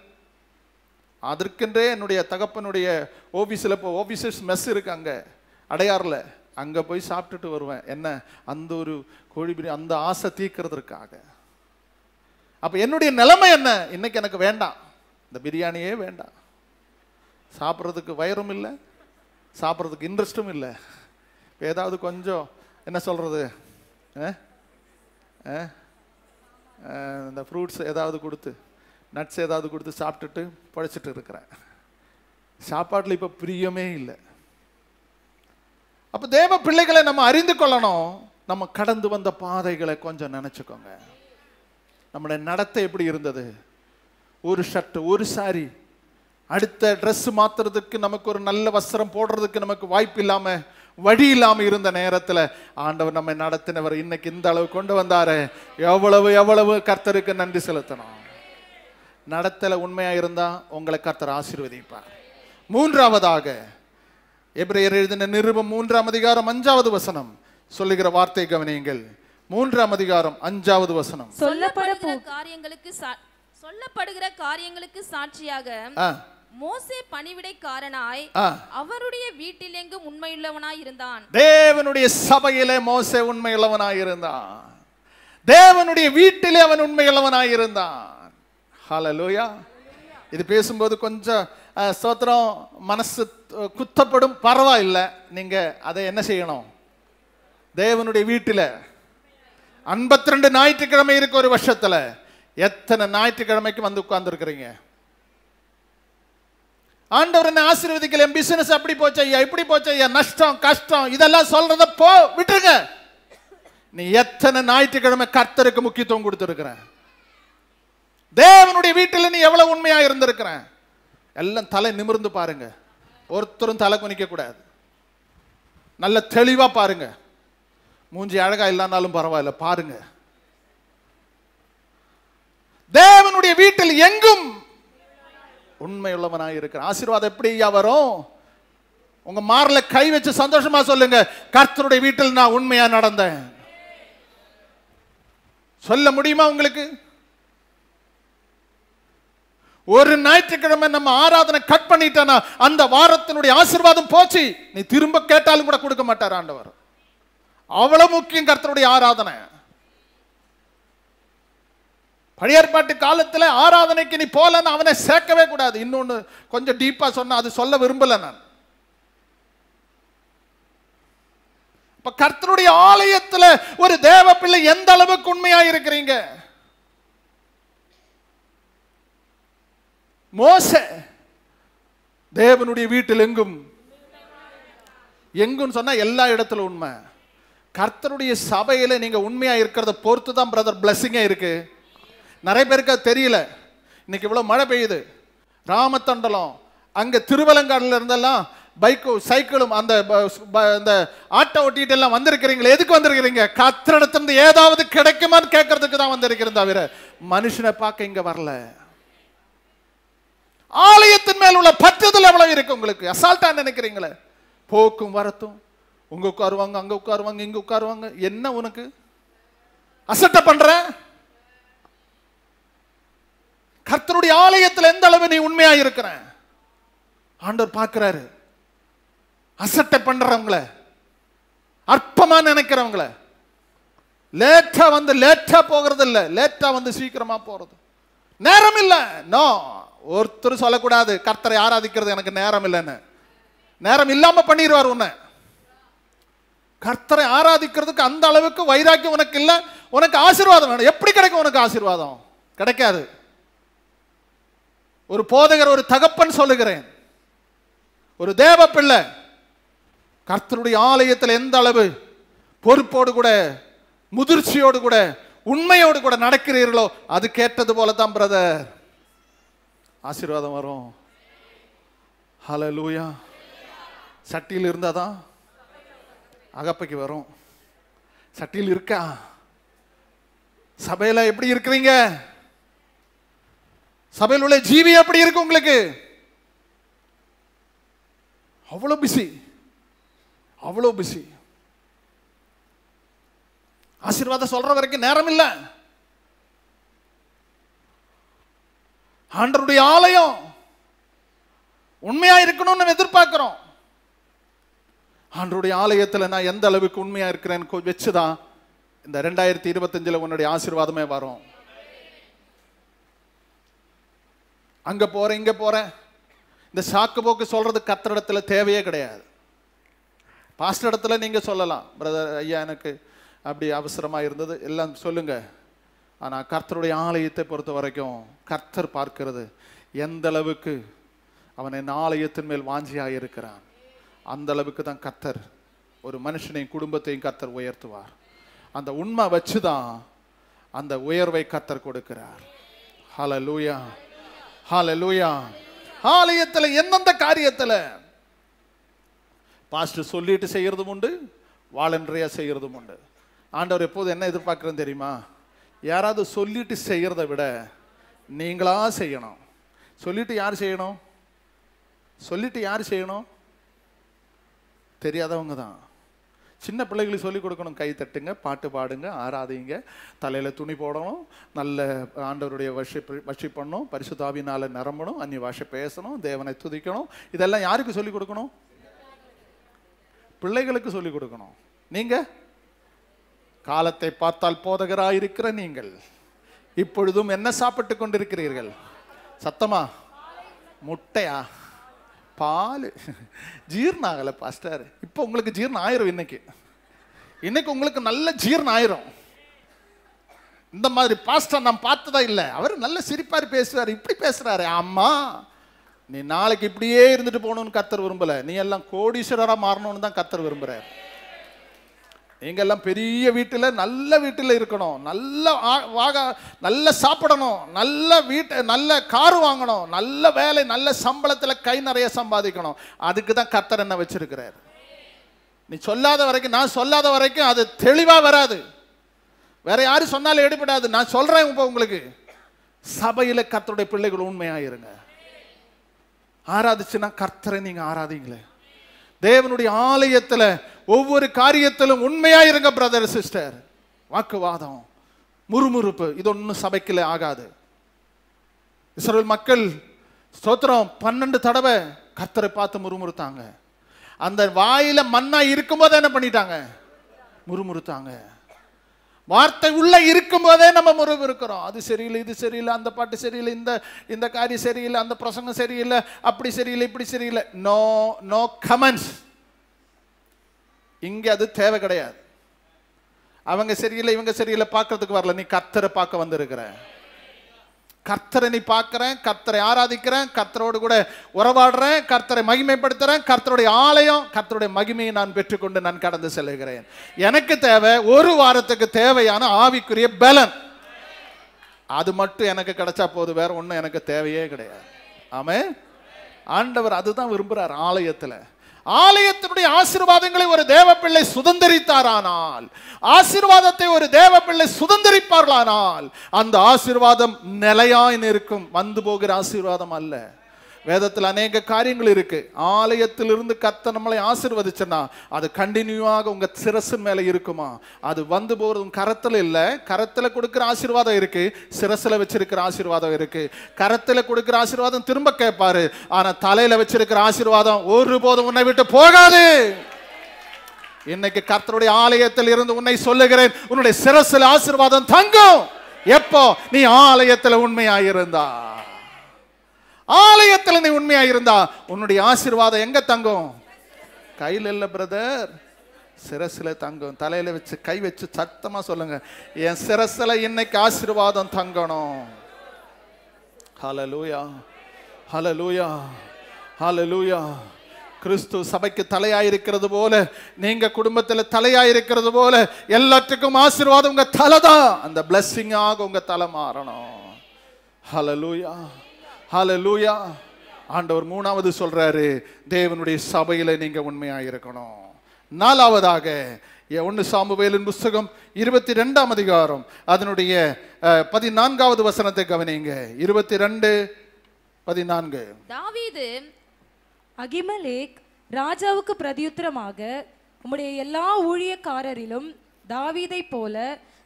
அதற்கென்றே என்னுடைய தகப்பனுடைய ஆஃபீஸில் இப்போ ஆஃபீஸர்ஸ் மெஸ் இருக்கு அங்கே அடையாறில், அங்கே போய் சாப்பிட்டுட்டு வருவேன். என்ன அந்த ஒரு கோழி பிரியாணி, அந்த ஆசை தீர்க்கிறதுக்காக. அப்போ என்னுடைய நிலைமை என்ன? இன்னைக்கு எனக்கு வேண்டாம், இந்த பிரியாணியே வேண்டாம், சாப்பிட்றதுக்கு வயிறும் இல்லை, சாப்பிட்றதுக்கு இன்ட்ரெஸ்ட்டும் இல்லை. ஏதாவது கொஞ்சம் என்ன சொல்கிறது, இந்த ஃப்ரூட்ஸ் ஏதாவது கொடுத்து, நட்ஸ் ஏதாவது கொடுத்து சாப்பிட்டுட்டு பழைச்சிட்டு இருக்கிறேன். சாப்பாட்டில் இப்போ பிரியமே இல்லை. அப்போ தேவ பிள்ளைகளை நம்ம அறிந்து கொள்ளணும். நம்ம கடந்து வந்த பாதைகளை கொஞ்சம் நினச்சிக்கோங்க. நம்முடைய நடத்தை எப்படி இருந்தது? ஒரு ஷர்ட், ஒரு சாரி, அடுத்த ட்ரெஸ் மாத்துறதுக்கு நமக்கு ஒரு நல்ல வஸ்திரம் போடுறதுக்கு நமக்கு வாய்ப்பு இல்லாமல், வழி இல்லாமல் இருந்த நேரத்தில் ஆண்டவர் நம்மை நடத்தினவர் இன்னைக்கு இந்த அளவு கொண்டு வந்தாரு. எவ்வளவு எவ்வளவு கர்த்தருக்கு நன்றி செலுத்தணும். நடத்தல உண்மையா இருந்தா உங்களை கர்த்தர் ஆசீர்வதிப்பார். மூன்றாவதாக எபிரேயர் எழுதின நிருபம் 3ஆம் அதிகாரம் 5வது வசனம் சொல்லுகிற வார்த்தை கவனியுங்கள். 3ஆம் அதிகாரம் 5வது வசனம். சொல்லப்படுகிற காரியங்களுக்கு சாட்சியாக மோசே பணிவிடைக்காரனாய் அவருடைய வீட்டில் எங்கும் உண்மையுள்ளவனாய் இருந்தான். தேவனுடைய சபையிலே மோசே உண்மையுள்ளவனாய் இருந்தான். தேவனுடைய வீட்டிலே அவன் உண்மையுள்ளவனாய் இருந்தான். ஹல்லேலூயா. இது பேசும்போது கொஞ்சம் ஸ்தோத்திரம் மனசு குத்தப்படும், பரவாயில்லை. நீங்க அதை என்ன செய்யணும்? தேவனுடைய வீட்டில் 52 ஞாயிற்றுக்கிழமை இருக்கு ஒரு வருஷத்துல. எத்தனை ஞாயிற்றுக்கிழமைக்கு வந்து உட்கார்ந்து இருக்கிறீங்க? ஆண்டவர் என்ன ஆசீர்வதிக்கல, என் பிசினஸ் அப்படி போச்சு ஐயா, இப்படி போச்சு ஐயா, நஷ்டம் கஷ்டம் இதெல்லாம் சொல்றத போ விட்டுருங்க. நீ எத்தனை ஞாயிற்றுக்கிழமை கர்த்தருக்கு முக்கியத்துவம் கொடுத்திருக்கிற? தேவனுடைய வீட்டில் நீ எவ்வளவு உண்மையா இருந்திருக்கிற? எல்லாம் தலை நிமிர்ந்து பாருங்க. ஒருத்தரும் தலை குனிக்க கூடாது. நல்ல தெளிவா பாருங்க. மூஞ்சி அழகா இல்லைனாலும் பரவாயில்ல, பாருங்க. தேவனுடைய வீட்டில் எங்கும் உண்மையுள்ளவனாய் இருக்கிற. ஆசீர்வாதம் எப்படி வரும்? உங்க மார்ல கை வச்சு சந்தோஷமா சொல்லுங்க, கர்த்தருடைய வீட்டில் நான் உண்மையா நடந்தேன். சொல்ல முடியுமா உங்களுக்கு? ஒரு ஞாயிற்றுக்கிழமை நம்ம ஆராதனை கட் பண்ணிட்டோம்னா அந்த வாரத்தினுடைய ஆசீர்வாதம் போச்சு. நீ திரும்ப கேட்டாலும் கூட கொடுக்க மாட்டார் ஆண்டவர். அவ்வளவு முக்கியம் கர்த்தருடைய ஆராதனை. பழைய ஏற்பாட்டு காலத்துல ஆராதனைக்கு நீ போலன்னு அவனை சேர்க்கவே கூடாது. இன்னொன்னு கொஞ்சம் டீப்பா சொன்னா அது சொல்ல விரும்பல நான். இப்ப கர்த்தருடைய ஆலயத்துல ஒரு தேவ பிள்ளை எந்த அளவுக்கு உண்மையா இருக்கிறீங்க? மோசே தேவனுடைய வீட்டில் எங்கும், எங்கும் சொன்னா எல்லா இடத்துல உண்மை. கர்த்தருடைய சபையில நீங்க உண்மையா இருக்கிறத பொறுத்து தான் பிரதர் பிளஸிங்கே இருக்கு. நிறைய பேருக்கு அது தெரியல. இன்னைக்கு இவ்வளவு மழை பெய்யுது, ராமத்தண்டலம் அங்க திருவலங்காடுல இருந்தெல்லாம் பைக்கும் சைக்கிளும் அந்த ஆட்டோ ஓட்டிட்டு எல்லாம் வந்திருக்கிறீங்களே. எதுக்கு வந்திருக்கிறீங்க? கர்த்தரிடத்திலிருந்து ஏதாவது கிடைக்குமான்னு கேட்கறதுக்கு தான் வந்திருக்கிறேன், தவிர மனுஷனை பார்க்க இங்க வரல. ஆலயத்தின் மேல் உள்ள பற்றுதல் எவ்வளவு இருக்கு உங்களுக்கு? அசால்ட்டா நினைக்கிறீங்களே. போக்கும் வரத்தும், உங்க உட்காருவாங்க, அங்க உட்காருவாங்க, இங்க உட்காருவாங்க. என்ன உனக்கு அசட்ட பண்ற? கர்த்தருடைய ஆலயத்தில் எந்த அளவு நீ உண்மையா இருக்கிற ஆண்டவர் பார்க்கிறாரு. அசட்டை பண்றவங்கள, அற்பமா நினைக்கிறவங்கள, லேட்டா வந்து லேட்டா போகிறது இல்ல, லேட்டா வந்து சீக்கிரமா போறது. நேரம் இல்ல, நோ. ஒருத்தர் சொல்லக்கூடாது கர்த்தரை ஆராதிக்கிறது எனக்கு நேரம் இல்லைன்னு. நேரம் இல்லாம பண்ணிடுவார் உன்னை. கர்த்தரை ஆராதிக்கிறதுக்கு அந்த அளவுக்கு வைராக்கியம் உனக்கு இல்ல. உனக்கு ஆசீர்வாதம் வேணும். எப்படி கிடைக்கும் உனக்கு ஆசீர்வாதம்? கிடைக்காது. ஒரு போதகர், ஒரு தகப்பன் சொல்லுகிறேன், ஒரு தேவ பிள்ளை கர்த்தருடைய ஆலயத்தில் எந்த அளவு பொறுப்போடு கூட, முதிர்ச்சியோடு கூட, உண்மையோடு கூட நடக்கிறீர்களோ அது கேட்டது போல தான் பிரதர் ஆசீர்வாதம் வரும். ஹல்லேலூயா. சட்டியில் இருந்தாதான் அகப்பைக்கு வரும். சட்டியில் இருக்கா? சபையில எப்படி இருக்கிறீங்க? சபையில் உள்ள ஜீவி எப்படி இருக்கு உங்களுக்கு? அவ்வளவு பிஸி, அவ்வளவு பிஸி. ஆசீர்வாதம் சொல்ற வரைக்கும் நேரம் இல்ல. ஆண்டவருடைய ஆலயம் உண்மையா இருக்கணும்னு எதிர்பார்க்கிறோம். ஆண்டவருடைய ஆலயத்தில் நான் எந்த அளவுக்கு உண்மையா இருக்கிறேன்னு வச்சுதான் இந்த 2025 உன்னுடைய ஆசீர்வாதமே வரும். அங்க போறேன், இங்க போறேன், இந்த சாக்கு போக்கு சொல்றது கர்த்தரிடத்துல தேவையே கிடையாது. பாஸ்டர் இடத்துல நீங்க சொல்லலாம், பிரதர் ஐயா எனக்கு அப்படி அவசரமா இருந்தது எல்லாம் சொல்லுங்க. ஆனா கர்த்தருடைய ஆலயத்தை பொறுத்த வரைக்கும் கர்த்தர் பார்க்கிறது எந்த அளவுக்கு அவன் என் ஆலயத்தின் மேல் வாஞ்சியாக இருக்கிறான். அந்த அளவுக்கு தான் கர்த்தர் ஒரு மனுஷனையும் குடும்பத்தையும் கர்த்தர் உயர்த்துவார். அந்த உண்மை வச்சுதான் அந்த உயர்வை கர்த்தர் கொடுக்கிறார். ஹல்லேலூயா, ஹல்லேலூயா. ஆலயத்தில் எந்தெந்த காரியத்தில் பாஸ்டர் சொல்லிட்டு செய்யறதும் உண்டு, வாலண்டரியா செய்யறதும் உண்டு. ஆண்டவர் எப்போது என்ன எதிர்பார்க்கிறேன்னு தெரியுமா? யாராவது சொல்லிட்டு செய்யறதை விட நீங்களா செய்யணும். சொல்லிட்டு யார் செய்யணும்? சொல்லிட்டு யார் செய்யணும்? தெரியாதவங்க தான். சின்ன பிள்ளைகளுக்கு சொல்லிக் கொடுக்கணும். கை தட்டுங்க, பாட்டு பாடுங்க, ஆராதிங்க, தலையில் துணி போடணும், நல்ல ஆண்டவருடைய வர்ஷிப் பண்ணணும், பரிசுத்த ஆவியினால நிரம்பணும், அந்நிய பாஷை பேசணும், தேவனை துதிக்கணும். இதெல்லாம் யாருக்கு சொல்லிக் கொடுக்கணும்? பிள்ளைகளுக்கு சொல்லிக் கொடுக்கணும். நீங்க காலத்தை பார்த்தால் போதகராயிருக்கிற நீங்கள் இப்பொழுதும் என்ன சாப்பிட்டு கொண்டிருக்கிறீர்கள்? சத்தமா? முட்டையா? பால்? ஜீரணம் ஆகலை பாஸ்டர். இப்போ உங்களுக்கு ஜீரணம் ஆயிரும். இன்னைக்கு உங்களுக்கு நல்ல ஜீரணம் ஆயிரும். இந்த மாதிரி பாஸ்டர் நான் பார்த்ததா இல்லை. அவர் நல்ல சிரிப்பார், பேசுவார், இப்படி பேசுறாரு. அம்மா நீ நாளைக்கு இப்படியே இருந்துட்டு போகணும்னு கர்த்தர் விரும்பல. நீ எல்லாம் கோடீஸ்வரரா மாறணும்னு தான் கர்த்தர் விரும்புறார். நீங்க எல்லாம் பெரிய வீட்டில், நல்ல வீட்டில் இருக்கணும், நல்ல சாப்பிடணும், நல்ல கார் வாங்கணும், நல்ல வேலை, நல்ல சம்பளத்தில் கை நிறைய சம்பாதிக்கணும். அதுக்கு தான் கர்த்தர் என்ன வச்சிருக்கிறார். நீ சொல்லாத வரைக்கும், நான் சொல்லாத வரைக்கும் அது தெளிவா வராது. வேற யாரும் சொன்னாலும் எடுபடாது. நான் சொல்றேன் இப்போ உங்களுக்கு, சபையில கர்த்தருடைய பிள்ளைகள் உண்மையா இருங்க. ஆராதிச்சுன்னா கர்த்தரை நீங்க ஆராதிங்களே. தேவனுடைய ஆலயத்துல ஒவ்வொரு காரியத்திலும் உண்மையா இருங்க பிரதர் சிஸ்டர். வாக்குவாதம், முறுமுறுப்பு இது ஒன்றும் சபைக்குள்ள ஆகாது. இஸ்ரவேல் மக்கள் ஸ்தோத்திரம் 12 தடவை கர்த்தரை பார்த்து முறுமுறுத்தாங்க. அந்த வாயில மன்னா இருக்கும்போது என்ன பண்ணிட்டாங்க? முறுமுறுத்தாங்க. வார்த்தை உள்ள இருக்கும் போதே நம்ம முறுமுறுக்கிறோம். அது சரியில்லை, இது சரியில்லை, அந்த பாட்டு சரியில்லை, இந்த காரியம் சரியில்லை, அந்த பிரசங்கம் சரியில்லை, அப்படி சரியில்லை, இப்படி சரியில்லை. No no comments. இங்க அது தேவை கிடையாது. அவங்க சரியில்லை, இவங்க சரியில்லை பார்க்கறதுக்கு வரல. நீ கர்த்தரை பார்க்க வந்திருக்கிற. கர்த்தரை நீ பார்க்கிறேன், கர்த்தரை ஆராதிக்கிறேன், கர்த்தரோடு கூட உறவாடுறேன், கர்த்தரை மகிமைப்படுத்துறேன், கர்த்தருடைய ஆலயம், கர்த்தருடைய மகிமையை நான் பெற்றுக்கொண்டு நான் கடந்து செல்கிறேன். எனக்கு தேவை ஒரு வாரத்துக்கு தேவையான ஆவிக்குரிய பலன். அது மட்டும் எனக்கு கிடைச்சா போது, வேற ஒன்றும் எனக்கு தேவையே கிடையாது. ஆமென். ஆண்டவர் அதுதான் விரும்புறார். ஆலயத்தினுடைய ஆசீர்வாதங்களை ஒரு தேவ பிள்ளை சுதந்திரித்தாரானால், ஆசீர்வாதத்தை ஒரு தேவ பிள்ளை சுதந்திரிப்பார்களானால் அந்த ஆசீர்வாதம் நிலையாய் நிற்கும். வந்து போகிற ஆசீர்வாதம் அல்ல. வேதத்தில் அநேக காரியங்கள் இருக்கு. ஆலயத்திலிருந்து கர்த்தர் நம்மளை ஆசீர்வதிச்சனா அது கண்டினியூவாக உங்க சிரசின் மேல இருக்குமா? அது வந்து போறது கரத்துல இல்ல. கரத்துல கொடுக்கிற ஆசீர்வாதம் இருக்கு, சிரசுல வச்சிருக்கிற ஆசீர்வாதம் இருக்கு. கரத்துல கொடுக்கிற ஆசீர்வாதம் திரும்ப கேட்பாரு, ஆனா தலையில வச்சிருக்கிற ஆசீர்வாதம் ஒருபோதும் உன்னை விட்டு போகாது. இன்னைக்கு கர்த்தருடைய ஆலயத்தில் இருந்து உன்னை சொல்லுகிறேன், உன்னுடைய சிரசுல ஆசீர்வாதம் தங்கும். எப்போ நீ ஆலயத்தில் உண்மையாயிருந்தா. ஆலயத்தில் நீ உண்மையாயிருந்தா உன்னுடைய ஆசீர்வாதம் எங்க தங்கும்? கையில் இல்ல பிரதர், சிரசுல தங்கும். தலையில வச்சு கை வச்சு சத்தமா சொல்லுங்க, என் சிரசுல இன்னைக்கு ஆசீர்வாதம் தங்கணும். ஹல்லேலூயா, ஹல்லேலூயா, ஹல்லேலூயா. கிறிஸ்து சபைக்கு தலையாயிருக்கிறது போல, நீங்க குடும்பத்தில் தலையாயிருக்கிறது போல, எல்லாத்துக்கும் ஆசீர்வாதம் உங்க தலைதான். அந்த பிளெஸிங்காக உங்க தலை மாறணும். ஹல்லேலூயா, ஹல்லேலூயா. ஆண்டவர் மூணாவது சொல்றாரு, தேவனுடைய சபையில நீங்க உண்மையாயிருக்கணும். நாலாவதாக 1 சாமுவேலின் புஸ்தகம் 22ஆம் அதிகாரம் அதனுடைய 14வது வசனத்தை கவனிங்க. 22:14. தாவீது அகிமெலேக் ராஜாவுக்கு பிரதியுத்தரமாக, உம்முடைய எல்லா ஊழியக்காரரிலும் தாவீதை போல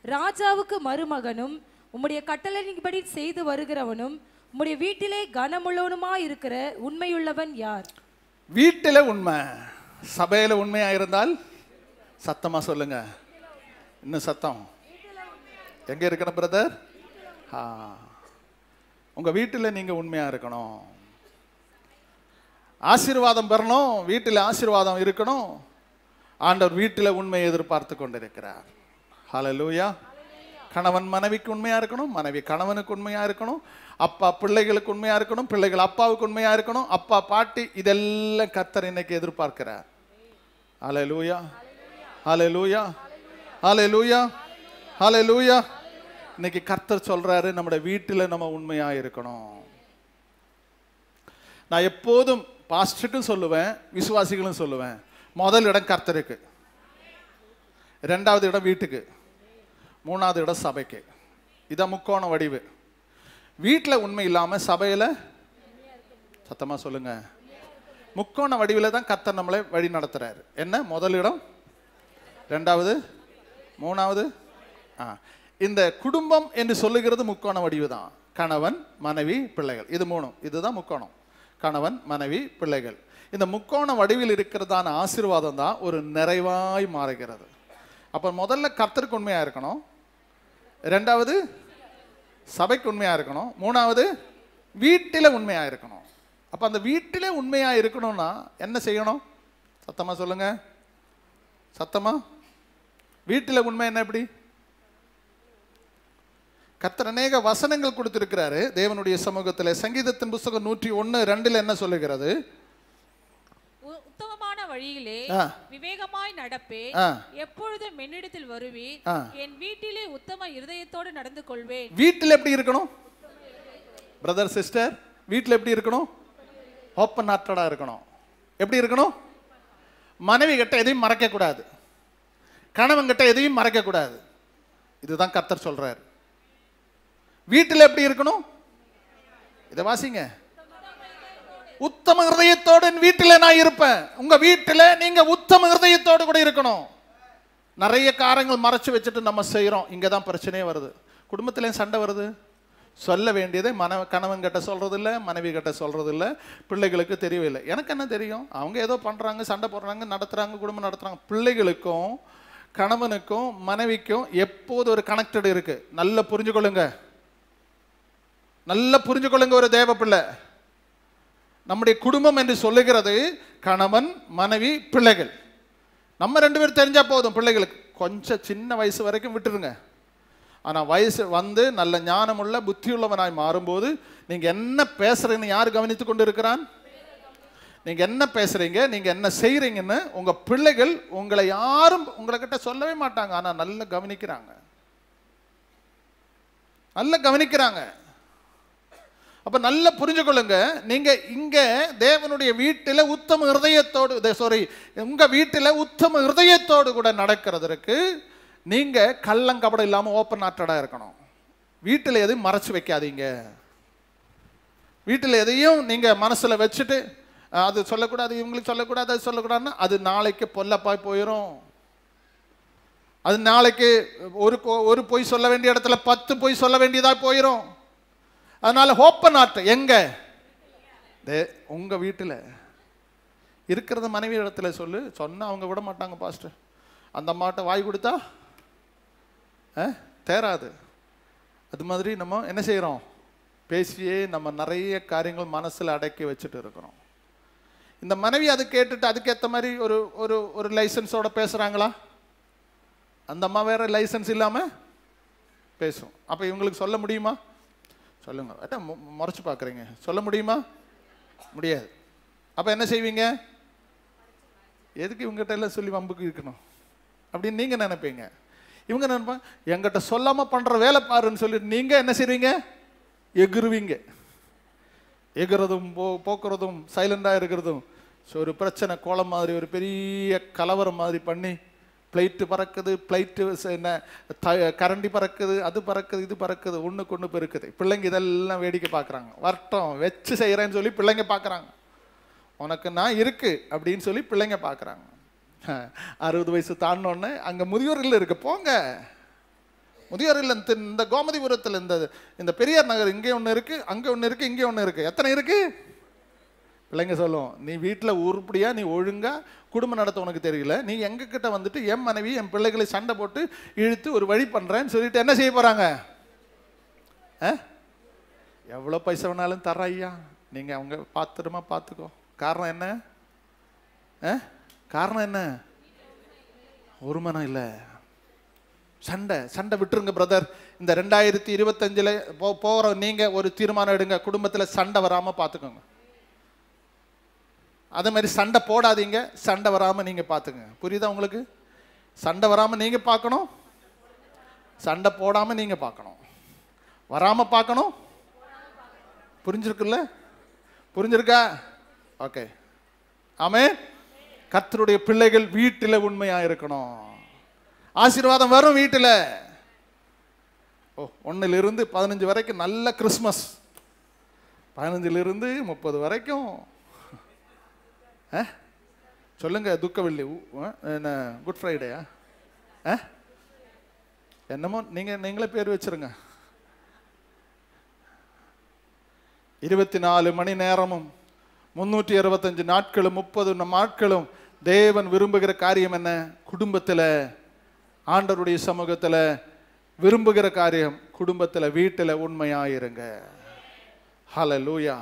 ராஜாவுக்கு மருமகனும் உம்முடைய கட்டளையின்படி செய்து வருகிறவனும் உம்முடைய வீட்டிலே கனமுள்ளவனுமா இருக்கிற உண்மையுள்ளவன் யார்? வீட்டில உண்மை, சபையில உண்மையா இருந்தால் சத்தமா சொல்லுங்க. இன்னும் சத்தம் எங்க இருக்கணும் பிரதர்? உங்க வீட்டில் நீங்க உண்மையா இருக்கணும். ஆசீர்வாதம் பெறணும், வீட்டில் ஆசீர்வாதம் இருக்கணும். ஆண்டவர் வீட்டில் உண்மையை எதிர்பார்த்து கொண்டிருக்கிறார். ஹல்லேலூயா. கணவன் மனைவிக்கு உண்மையா இருக்கணும், மனைவி கணவனுக்கு உண்மையா இருக்கணும், அப்பா பிள்ளைகளுக்கு உண்மையா இருக்கணும், பிள்ளைகள் அப்பாவுக்கு உண்மையா இருக்கணும், அப்பா பாட்டி, இதெல்லாம் கர்த்தர் இன்னைக்கு எதிர்பார்க்கிறார். ஹல்லேலூயா, ஹல்லேலூயா, ஹல்லேலூயா, ஹல்லேலூயா. இன்னைக்கு கர்த்தர் சொல்றாரு, நம்முடைய வீட்டில் நம்ம உண்மையா இருக்கணும். நான் எப்போதும் பாஸ்டருக்கும் சொல்லுவேன், விசுவாசிகளும் சொல்லுவேன், முதல் இடம் கர்த்தருக்கு, 2வது இடம் வீட்டுக்கு, 3வது இடம் சபைக்கு. இதான் முக்கோண வடிவு. வீட்டில் உண்மை இல்லாம சபையில, சத்தமா சொல்லுங்க, முக்கோண வடிவில தான் கர்த்தர் நம்மளை வழி நடத்துறாரு. என்ன? முதல் இடம், 2வது, 3வது. இந்த குடும்பம் என்று சொல்லுகிறது முக்கோண வடிவு தான். கணவன் மனைவி பிள்ளைகள், இது 3, இதுதான் முக்கோணம். கணவன் மனைவி பிள்ளைகள், இந்த முக்கோண வடிவில் இருக்கிறதான ஆசீர்வாதம் தான் ஒரு நிறைவாய் மாறுகிறது. அப்ப முதல்ல கர்த்தருக்கு உண்மையா இருக்கணும், 2வது சபைக்கு உண்மையா இருக்கணும், 3வது வீட்டில் உண்மையா இருக்கணும். அப்ப அந்த வீட்டிலே உண்மையா இருக்கணும்னா என்ன செய்யணும்? சத்தமா சொல்லுங்க, சத்தமா. வீட்டில் உண்மை என்ன? எப்படி? கர்த்தர் அநேக வசனங்கள் கொடுத்திருக்கிறாரு தேவனுடைய சமூகத்தில். சங்கீதத்தின் புஸ்தகம் 101:2 என்ன சொல்லுகிறது? உத்தமமான வழியிலே விவேகமாய் நடப்பே, எப்பொழுதும் என்னிடத்தில் வருவீர், என் வீட்டிலே உத்தம இருதயத்தோடு நடந்து கொள்வேன். வீட்டில் எப்படி இருக்கணும் பிரதர் சிஸ்டர்? வீட்டில் எப்படி இருக்கணும்? ஓப்பன் ஹார்ட்டடா இருக்கணும். எப்படி இருக்கணும்? மனைவி கிட்ட எதையும் மறைக்க கூடாது, கணவன் கிட்ட எதையும் மறைக்க கூடாது. இதுதான் கர்த்தர் சொல்றாரு. வீட்டில் எப்படி இருக்கணும்? இதை வாசிங்க. உத்தம ஹிருதயத்தோடு என் வீட்டில் நான் இருப்பேன். உங்க வீட்டில் நீங்க உத்தம ஹிருதயத்தோடு கூட இருக்கணும். நிறைய காரியங்கள் மறைச்சு வச்சுட்டு நம்ம செய்யறோம். இங்கதான் பிரச்சனையே வருது. குடும்பத்திலேயும் சண்டை வருது. சொல்ல வேண்டியதை கணவன் கிட்ட சொல்றது இல்லை, மனைவி கிட்ட சொல்றது இல்லை, பிள்ளைகளுக்கு தெரியவில்லை. எனக்கு என்ன தெரியும்? அவங்க ஏதோ பண்றாங்க, சண்டை போடுறாங்க, நடத்துறாங்க, குடும்பம் நடத்துறாங்க. பிள்ளைகளுக்கும் கணவனுக்கும் மனைவிக்கும் எப்போது ஒரு கனெக்டட் இருக்கு. நல்லா புரிஞ்சுக்கொள்ளுங்க, நல்லா புரிஞ்சுக்கொள்ளுங்க. ஒரு தேவ பிள்ளை, நம்முடைய குடும்பம் என்று சொல்லுகிறது கணவன் மனைவி பிள்ளைகள். நம்ம 2 பேரும் தெரிஞ்சா போதும். பிள்ளைகளுக்கு கொஞ்சம் சின்ன வயசு வரைக்கும் விட்டுருங்க. ஆனால் வயசு வந்து நல்ல ஞானமுள்ள புத்தியுள்ளவனாய் மாறும்போது நீங்கள் என்ன பேசுகிறீங்கன்னு யார் கவனித்து கொண்டு இருக்கிறான்? நீங்கள் என்ன பேசுகிறீங்க, நீங்கள் என்ன செய்கிறீங்கன்னு உங்கள் பிள்ளைகள் உங்களை யாரும் உங்கள்கிட்ட சொல்லவே மாட்டாங்க. ஆனால் நல்லா கவனிக்கிறாங்க, நல்லா கவனிக்கிறாங்க. அப்போ நல்லா புரிஞ்சுக்கொள்ளுங்க, நீங்கள் இங்கே தேவனுடைய வீட்டில் உத்தம ஹிருதயத்தோடு உங்கள் வீட்டில் உத்தம ஹிருதயத்தோடு கூட நடக்கிறதுக்கு நீங்கள் கள்ளங்கபடம் இல்லாமல் ஓப்பன் ஹார்ட்டடாக இருக்கணும். வீட்டில் எதையும் மறைச்சு வைக்காதீங்க. வீட்டில் எதையும் நீங்கள் மனசில் வச்சுட்டு அது சொல்லக்கூடாது, இவங்களுக்கு சொல்லக்கூடாது, அது சொல்லக்கூடாதுன்னா அது நாளைக்கு பொல்லப்பாய் போயிடும். அது நாளைக்கு ஒரு பொய் சொல்ல வேண்டிய இடத்துல 10 பொய் சொல்ல வேண்டியதாக போயிடும். அதனால ஓப்பன் ஹார்ட் எங்க? உங்க வீட்டில் இருக்கிறத மனைவி இடத்துல சொன்னா அவங்க விட மாட்டாங்க. பாஸ்டர், அந்த அம்மாட்ட வாய் கொடுத்தா தேராது. அது மாதிரி நம்ம என்ன செய்கிறோம்? பேசியே நம்ம நிறைய காரியங்கள் மனசில் அடக்கி வச்சுட்டு இருக்கிறோம். இந்த மனைவி அது கேட்டுட்டு அதுக்கேற்ற மாதிரி ஒரு ஒரு ஒரு லைசன்ஸோட பேசுகிறாங்களா? அந்த அம்மா வேற லைசன்ஸ் இல்லாமல் பேசும். அப்போ இவங்களுக்கு சொல்ல முடியுமா? சொல்லுங்க, முறைச்சு பார்க்குறீங்க, சொல்ல முடியுமா? முடியாது. அப்போ என்ன செய்வீங்க? எதுக்கு இவங்ககிட்ட எல்லாம் சொல்லி வம்புக்கு இருக்கணும் அப்படின்னு நீங்கள் நினைப்பீங்க. இவங்க நினைப்பாங்க எங்கிட்ட சொல்லாமல் பண்ணுற வேலை பாருன்னு சொல்லிட்டு நீங்கள் என்ன செய்வீங்க? எகிருவீங்க. எகிறதும் போக்குறதும் சைலண்டாக இருக்கிறதும் ஒரு பிரச்சனை கோலம் மாதிரி ஒரு பெரிய கலவரம் மாதிரி பண்ணி பிளைட்டு பறக்குது, பிளைட்டு என்ன கரண்டி பறக்குது, அது பறக்குது, இது பறக்குது, ஒன்றுக்கு ஒன்று பெருக்குது. பிள்ளைங்க இதெல்லாம் வேடிக்கை பார்க்குறாங்க. வர்த்தம் வச்சு செய்கிறேன்னு சொல்லி பிள்ளைங்க பார்க்குறாங்க. உனக்கு நான் இருக்கு அப்படின்னு சொல்லி பிள்ளைங்க பார்க்குறாங்க. 60 வயசு தாண்டினோடனே அங்கே முதியோர் இல்லை இருக்கு, போங்க. முதியோர் இல்லை இந்த கோமதிபுரத்தில் இந்த பெரியார் நகர் இங்கே ஒன்று இருக்குது, அங்கே ஒன்று இருக்குது, இங்கே ஒன்று இருக்குது. எத்தனை இருக்குது? பிள்ளைங்க சொல்லும், நீ வீட்டில் உருப்படியா நீ ஒழுங்கா குடும்பம் நடத்த உனக்கு தெரியல, நீ எங்ககிட்ட வந்துட்டு என் மனைவி என் பிள்ளைகளை சண்டை போட்டு இழுத்து ஒரு வழி பண்ணுறேன்னு சொல்லிட்டு என்ன செய்ய போகிறாங்க? எவ்வளோ பைசா வேணாலும் தர ஐயா, நீங்கள் அவங்க பார்த்துருமா பார்த்துக்கோ. காரணம் என்ன? காரணம் என்ன? ஒரு மனம் இல்லை, சண்டை. சண்டை விட்டுருங்க பிரதர். இந்த 2025 போகிற நீங்கள் ஒரு தீர்மானம் எடுங்க, குடும்பத்தில் சண்டை வராமல் பார்த்துக்கோங்க. அதே மாதிரி சண்டை போடாதீங்க, சண்டை வராமல் நீங்கள் பார்த்துங்க. புரியுதா உங்களுக்கு? சண்டை வராமல் நீங்கள் பார்க்கணும், சண்டை போடாமல் நீங்கள் பார்க்கணும், வராமல் பார்க்கணும். புரிஞ்சிருக்குல்ல? புரிஞ்சிருக்கா? ஓகே, ஆமென். கர்த்தருடைய பிள்ளைகள் வீட்டில் உண்மையாக இருக்கணும். ஆசீர்வாதம் வரும் வீட்டில். 1 to 15 வரைக்கும் நல்ல கிறிஸ்மஸ், 15 to 30 வரைக்கும் சொல்லுங்க. துக்கவெள்ளி என்ன, குட் ஃப்ரைடேயா? என்னமோ நீங்களே பேர் வச்சிருங்க. 24 மணி நேரமும் 365 நாட்களும் 30 நாட்களும் தேவன் விரும்புகிற காரியம் என்ன? குடும்பத்தில், ஆண்டவருடைய சமூகத்தில் விரும்புகிற காரியம் குடும்பத்தில், வீட்டில் உண்மையாயிருங்க. ஹல்லேலூயா,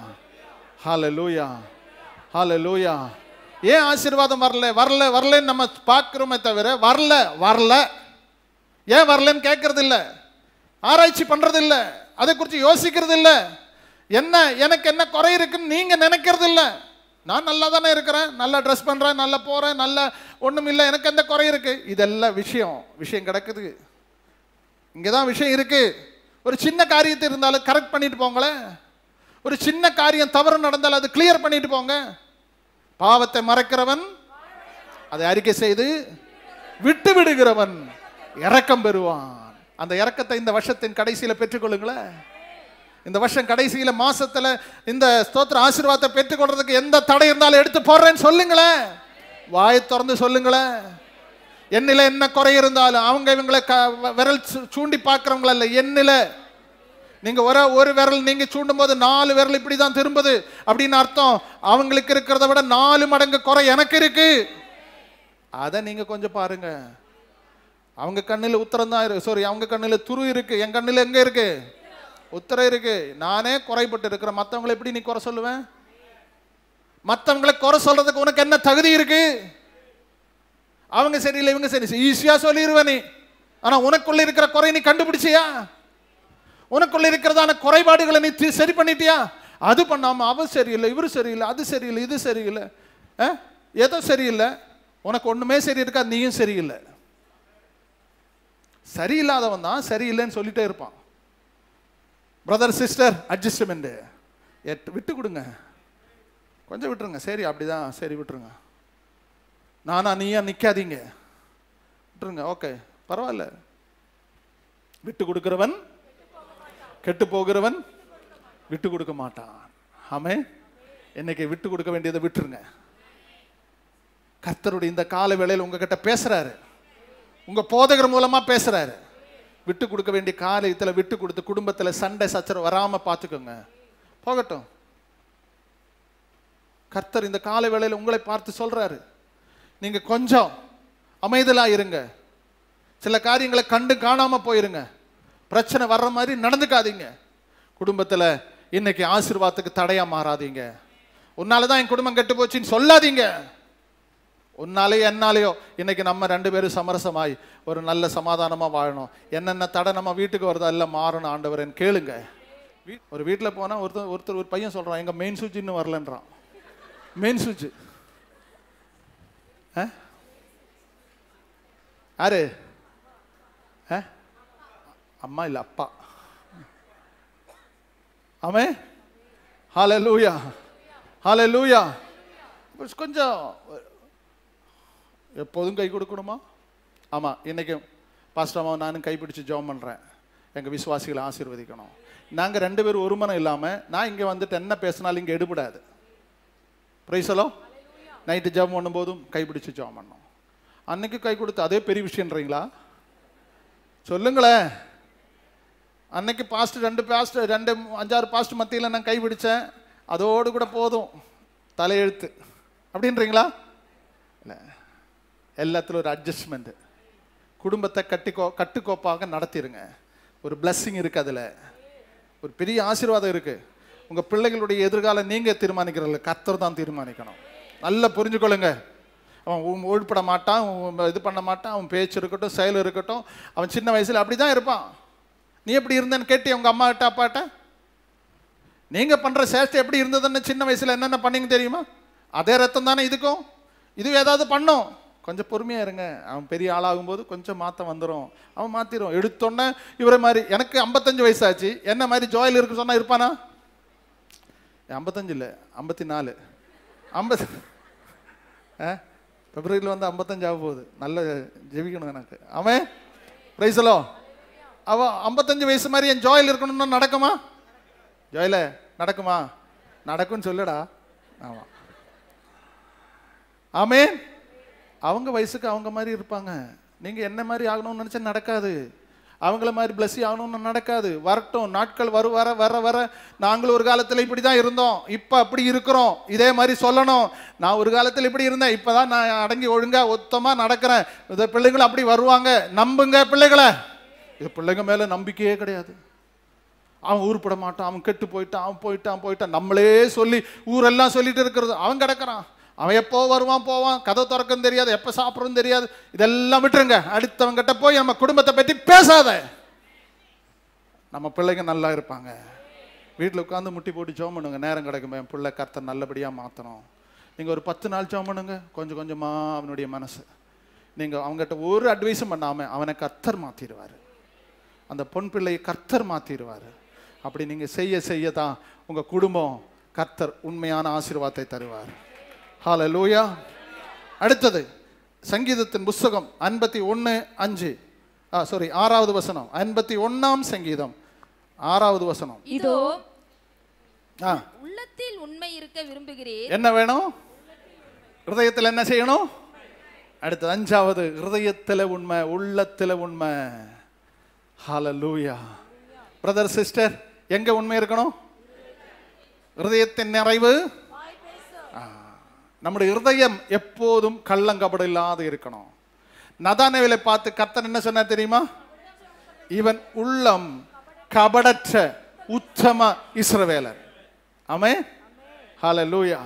ஹல்லேலூயா, ஹல்லேலூயா. ஏன் ஆசீர்வாதம் வரல வரல வரலன்னு நம்ம பார்க்குறோமே தவிர வரல வரல ஏன் வரலன்னு கேட்கறது இல்லை, ஆராய்ச்சி பண்றது இல்லை, அதை குறித்து யோசிக்கிறது இல்லை. என்ன எனக்கு என்ன குறை இருக்குன்னு நீங்க நினைக்கிறது இல்லை. நான் நல்லா தானே இருக்கிறேன், நல்லா ட்ரெஸ் பண்றேன், நல்லா போறேன், நல்லா ஒன்றும் இல்லை, எனக்கு எந்த குறை இருக்கு? இதெல்லாம் விஷயம் கிடக்குது. இங்கதான் விஷயம் இருக்கு. ஒரு சின்ன காரியத்தை இருந்தாலும் கரெக்ட் பண்ணிட்டு போங்களேன். ஒரு சின்ன காரியம் தவறு நடந்தாலும் அது கிளியர் பண்ணிட்டு போங்க. பாவத்தை மறைக்கிறவன் அதை அறிக்கை செய்து விட்டு விடுகிறவன் இரக்கம் பெறுவான். அந்த இரக்கத்தை இந்த வருஷத்தின் கடைசியில் பெற்றுக்கொள்ளுங்களேன். இந்த வருஷம் கடைசியில் மாசத்துல இந்த ஸ்தோத்திர ஆசீர்வாதத்தை பெற்றுக்கொள்றதுக்கு எந்த தடை இருந்தாலும் எடுத்து போடுறேன்னு சொல்லுங்களேன். வாயை திறந்து சொல்லுங்களேன். என்னில என்ன குறை இருந்தாலும் அவங்க இவங்களை விரல் சூண்டி பார்க்கிறவங்கள இல்லை, என்னில நீங்க ஒரு விரல் நீங்க சூண்டும் போது 4 விரல் இப்படிதான் திரும்புது அப்படின்னு அர்த்தம். அவங்களுக்கு இருக்கிறத விட 4 மடங்கு குறை எனக்கு இருக்கு. அதை நீங்க கொஞ்சம் பாருங்க. அவங்க கண்ணில் உத்தரம் தான் இருக்கு, சாரி அவங்க கண்ணில் துரு இருக்கு, என் கண்ணில் எங்க இருக்கு? உத்தரம் இருக்கு. நானே குறைபட்டு இருக்கிறேன், மற்றவங்களை எப்படி நீ குறை சொல்லுவேன்? மற்றவங்களை குறை சொல்றதுக்கு உனக்கு என்ன தகுதி இருக்கு? அவங்க சரியில்லை இவங்க சரி ஈஸியா சொல்லிடுவேன். நீ ஆனா உனக்குள்ள இருக்கிற குறை நீ கண்டுபிடிச்சியா? உனக்குள்ள இருக்கிறதான குறைபாடுகளை நீ சரி பண்ணிட்டியா? அது பண்ணாம அவ சரியில்லை, இவரு சரியில்லை, அது சரியில்லை, இது சரியில்லை, ஏதோ சரியில்லை, உனக்கு ஒண்ணுமே சரி இருக்கா, நீயும் சரியில்லை. சரியில்லாதவன் தான் சரியில்லைன்னு சொல்லிட்டே இருப்பான். பிரதர் சிஸ்டர் அட்ஜஸ்ட்மெண்ட் விட்டு கொடுங்க, கொஞ்சம் விட்டுருங்க. சரி அப்படிதான், சரி விட்டுருங்க. நானா நீயா நிக்காதீங்க, விட்டுருங்க. ஓகே பரவாயில்ல. விட்டு கொடுக்கிறவன் கெட்டு போகிறவன் விட்டு கொடுக்க மாட்டான். ஆமே. இன்னைக்கு விட்டு கொடுக்க வேண்டியதை விட்டுருங்க. கர்த்தருடைய இந்த கால வேளையில் உங்ககிட்ட பேசுறாரு, உங்க போதகர் மூலமா பேசுறாரு. விட்டு கொடுக்க வேண்டிய காரியத்தில் விட்டு கொடுத்து குடும்பத்தில் சண்டை சச்சரவு வராம பார்த்துக்கோங்க. போகட்டும். கர்த்தர் இந்த கால வேளையில் உங்களை பார்த்து சொல்றாரு, நீங்க கொஞ்சம் அமைதலா இருங்க. சில காரியங்களை கண்டு காணாம போயிருங்க. பிரச்சனை வர்ற மாதிரி நடந்துக்காதீங்க. குடும்பத்தில் இன்னைக்கு ஆசீர்வாதத்துக்கு தடையா மாறாதீங்க. உன்னாலதான் என் குடும்பம் கெட்டு போச்சுன்னு சொல்லாதீங்க. உன்னாலேயோ என்னாலேயோ இன்னைக்கு நம்ம 2 பேரும் சமரசமாய் ஒரு நல்ல சமாதானமா வாழணும். என்னென்ன தடை நம்ம வீட்டுக்கு வருதோ எல்லாம் மாறணும் ஆண்டவரேன்னு கேளுங்க. ஒரு வீட்டில் போனா ஒருத்தர் ஒரு பையன் சொல்றான், எங்க மெயின் சுவிட்ச் இன்னும் வரலன்றான். மெயின் சுவிட்ச் யாரு? அம்மா இல்ல அப்பா. ஆமே. ஹல்லேலூயா, ஹல்லேலூயா. கொஞ்சம் எப்போதும் கை கொடுக்கணுமா? ஆமா. இன்னைக்கு பாஸ்டர் அம்மா நானும் கைப்பிடிச்சு ஜெபம் பண்றேன், எங்க விசுவாசிகளை ஆசீர்வதிக்கணும். நாங்க 2 பேரும் ஒரு மனம் இல்லாம நான் இங்க வந்துட்டு என்ன பேசினாலும் இங்க எடுபடாது. பிரைஸ் எல்லாம். நைட்டு ஜெபம் பண்ணும் போதும் கைப்பிடிச்சு ஜெபம் பண்ணோம். அன்னைக்கு கை கொடுத்து அதே பெரிய விஷயம்ன்றீங்களா? சொல்லுங்களேன். அன்னைக்கு பாஸ்டர் 5-6 பாஸ்டர் மத்தியில் நான் கைப்பிடிச்சேன், அதோடு கூட போதும் தலையெழுத்து அப்படின்றீங்களா? இல்லை, எல்லாத்திலும் ஒரு அட்ஜஸ்ட்மெண்ட். குடும்பத்தை கட்டுக்கோப்பாக நடத்திடுங்க. ஒரு பிளஸ்ஸிங் இருக்கு, அதில் ஒரு பெரிய ஆசீர்வாதம் இருக்கு. உங்க பிள்ளைகளுடைய எதிர்காலம் நீங்க தீர்மானிக்கிறதில்ல, கர்த்தர் தான் தீர்மானிக்கணும். நல்லா புரிஞ்சுக்கொள்ளுங்க. அவன் உள்பட மாட்டான், இது பண்ண மாட்டான், அவன் பேச்சு இருக்கட்டும், செயல் இருக்கட்டும், அவன் சின்ன வயசுல அப்படிதான் இருப்பான். நீ எப்படி இருந்தேன்னு கேட்டு உங்க அம்மா கிட்ட அப்பாட்ட, நீங்க பண்ற சேஷ்டை எப்படி இருந்ததுன்னு சின்ன வயசுல என்னென்ன பண்ணீங்க தெரியுமா? அதே ரத்தம் தானே இதுக்கும். இது ஏதாவது பண்ணும். கொஞ்சம் பொறுமையா இருங்க. அவன் பெரிய ஆளாகும் போது கொஞ்சம் மாற்றம் வந்துடும். அவன் மாத்திரும். எடுத்தோன்னே இவரை மாதிரி எனக்கு 55 வயசாச்சு, என்ன மாதிரி ஜோயில் இருக்கு சொன்னா இருப்பானா? 55 இல்லை, 54. 50 பிப்ரவரியில் வந்து 55 ஆக போகுது. நல்ல ஜெபிக்கணும் எனக்கு. அவன் பிரைஸ்லோ அவன் 55 வயசு மாதிரி என் ஜோயில் இருக்கணும்னா நடக்குமா? ஜோயில நடக்குமா? நடக்கும்னு சொல்லுடா. ஆமா. ஆமே. அவங்க வயசுக்கு அவங்க மாதிரி இருப்பாங்க. நீங்க என்ன மாதிரி ஆகணும்னு நினைச்சா நடக்காது. அவங்கள மாதிரி பிளஸ்ஸி ஆகணும்னு நடக்காது. வரட்டும், நாட்கள் வர வர வர நாங்களும் ஒரு காலத்தில் இப்படி தான் இருந்தோம், இப்போ அப்படி இருக்கிறோம். இதே மாதிரி சொல்லணும். நான் ஒரு காலத்தில் இப்படி இருந்தேன், இப்போதான் நான் அடங்கி ஒழுங்கா ஒத்தமாக நடக்கிறேன். இந்த பிள்ளைங்களும் அப்படி வருவாங்க. நம்புங்க பிள்ளைகளை. இது பிள்ளைங்க மேலே நம்பிக்கையே கிடையாது. அவன் ஊருப்பட மாட்டான், அவன் கெட்டு போயிட்டான், அவன் போயிட்டான் நம்மளே சொல்லி ஊரெல்லாம் சொல்லிட்டு இருக்கிறது. அவன் கிடக்கிறான். அவன் எப்போ வருவான் போவான், கதை திறக்கும் தெரியாது, எப்போ சாப்பிட்றதும் தெரியாது. இதெல்லாம் விட்டுருங்க. அடுத்தவங்கிட்ட போய் நம்ம குடும்பத்தை பற்றி பேசாத. நம்ம பிள்ளைங்க நல்லா இருப்பாங்க. வீட்டில் உட்காந்து முட்டி போட்டு ஜெபம் பண்ணுங்க. நேரம் கிடைக்கும், என் பிள்ளை கர்த்தர் நல்லபடியாக மாற்றணும். நீங்கள் ஒரு 10 நாள் ஜெபம் பண்ணுங்க. கொஞ்சம் கொஞ்சமாக அவனுடைய மனசு, நீங்கள் அவங்ககிட்ட ஒரு அட்வைஸும் பண்ணாமல் அவனை கர்த்தர் மாற்றிடுவார். அந்த பொன் பிள்ளையை கர்த்தர் மாற்றிடுவார். அப்படி நீங்கள் செய்ய தான் உங்கள் குடும்பம் கர்த்தர் உண்மையான ஆசீர்வாதத்தை தருவார். ஹல்லேலூயா. அடுத்தது சங்கீதத்தின் புஸ்தகம் 51:5 6வது வசனம். 51ஆம் சங்கீதம் 6வது வசனம். இதோ உள்ளத்தில் உண்மை இருக்க விரும்புகிறேன். என்ன வேணும்? ஹிருதயத்தில் என்ன செய்யணும்? அடுத்து 5வது, ஹிருதயத்தில் உண்மை, உள்ளத்தில் உண்மை. ஹல்லேலூயா. பிரதர் சிஸ்டர், எங்க உண்மை இருக்கணும்? ஹிருதயத்தின் நிறைவு. நம்முடைய இருதயம் எப்போதும் கள்ளங்கபடம் இல்லாத இருக்கணும். நதானேவேலை பார்த்து கர்த்தர் என்ன சொன்னார் தெரியுமா? இவன் உள்ளம் கபடற்ற உத்தம இஸ்ரவேலர். ஆமென். ஹல்லேலூயா,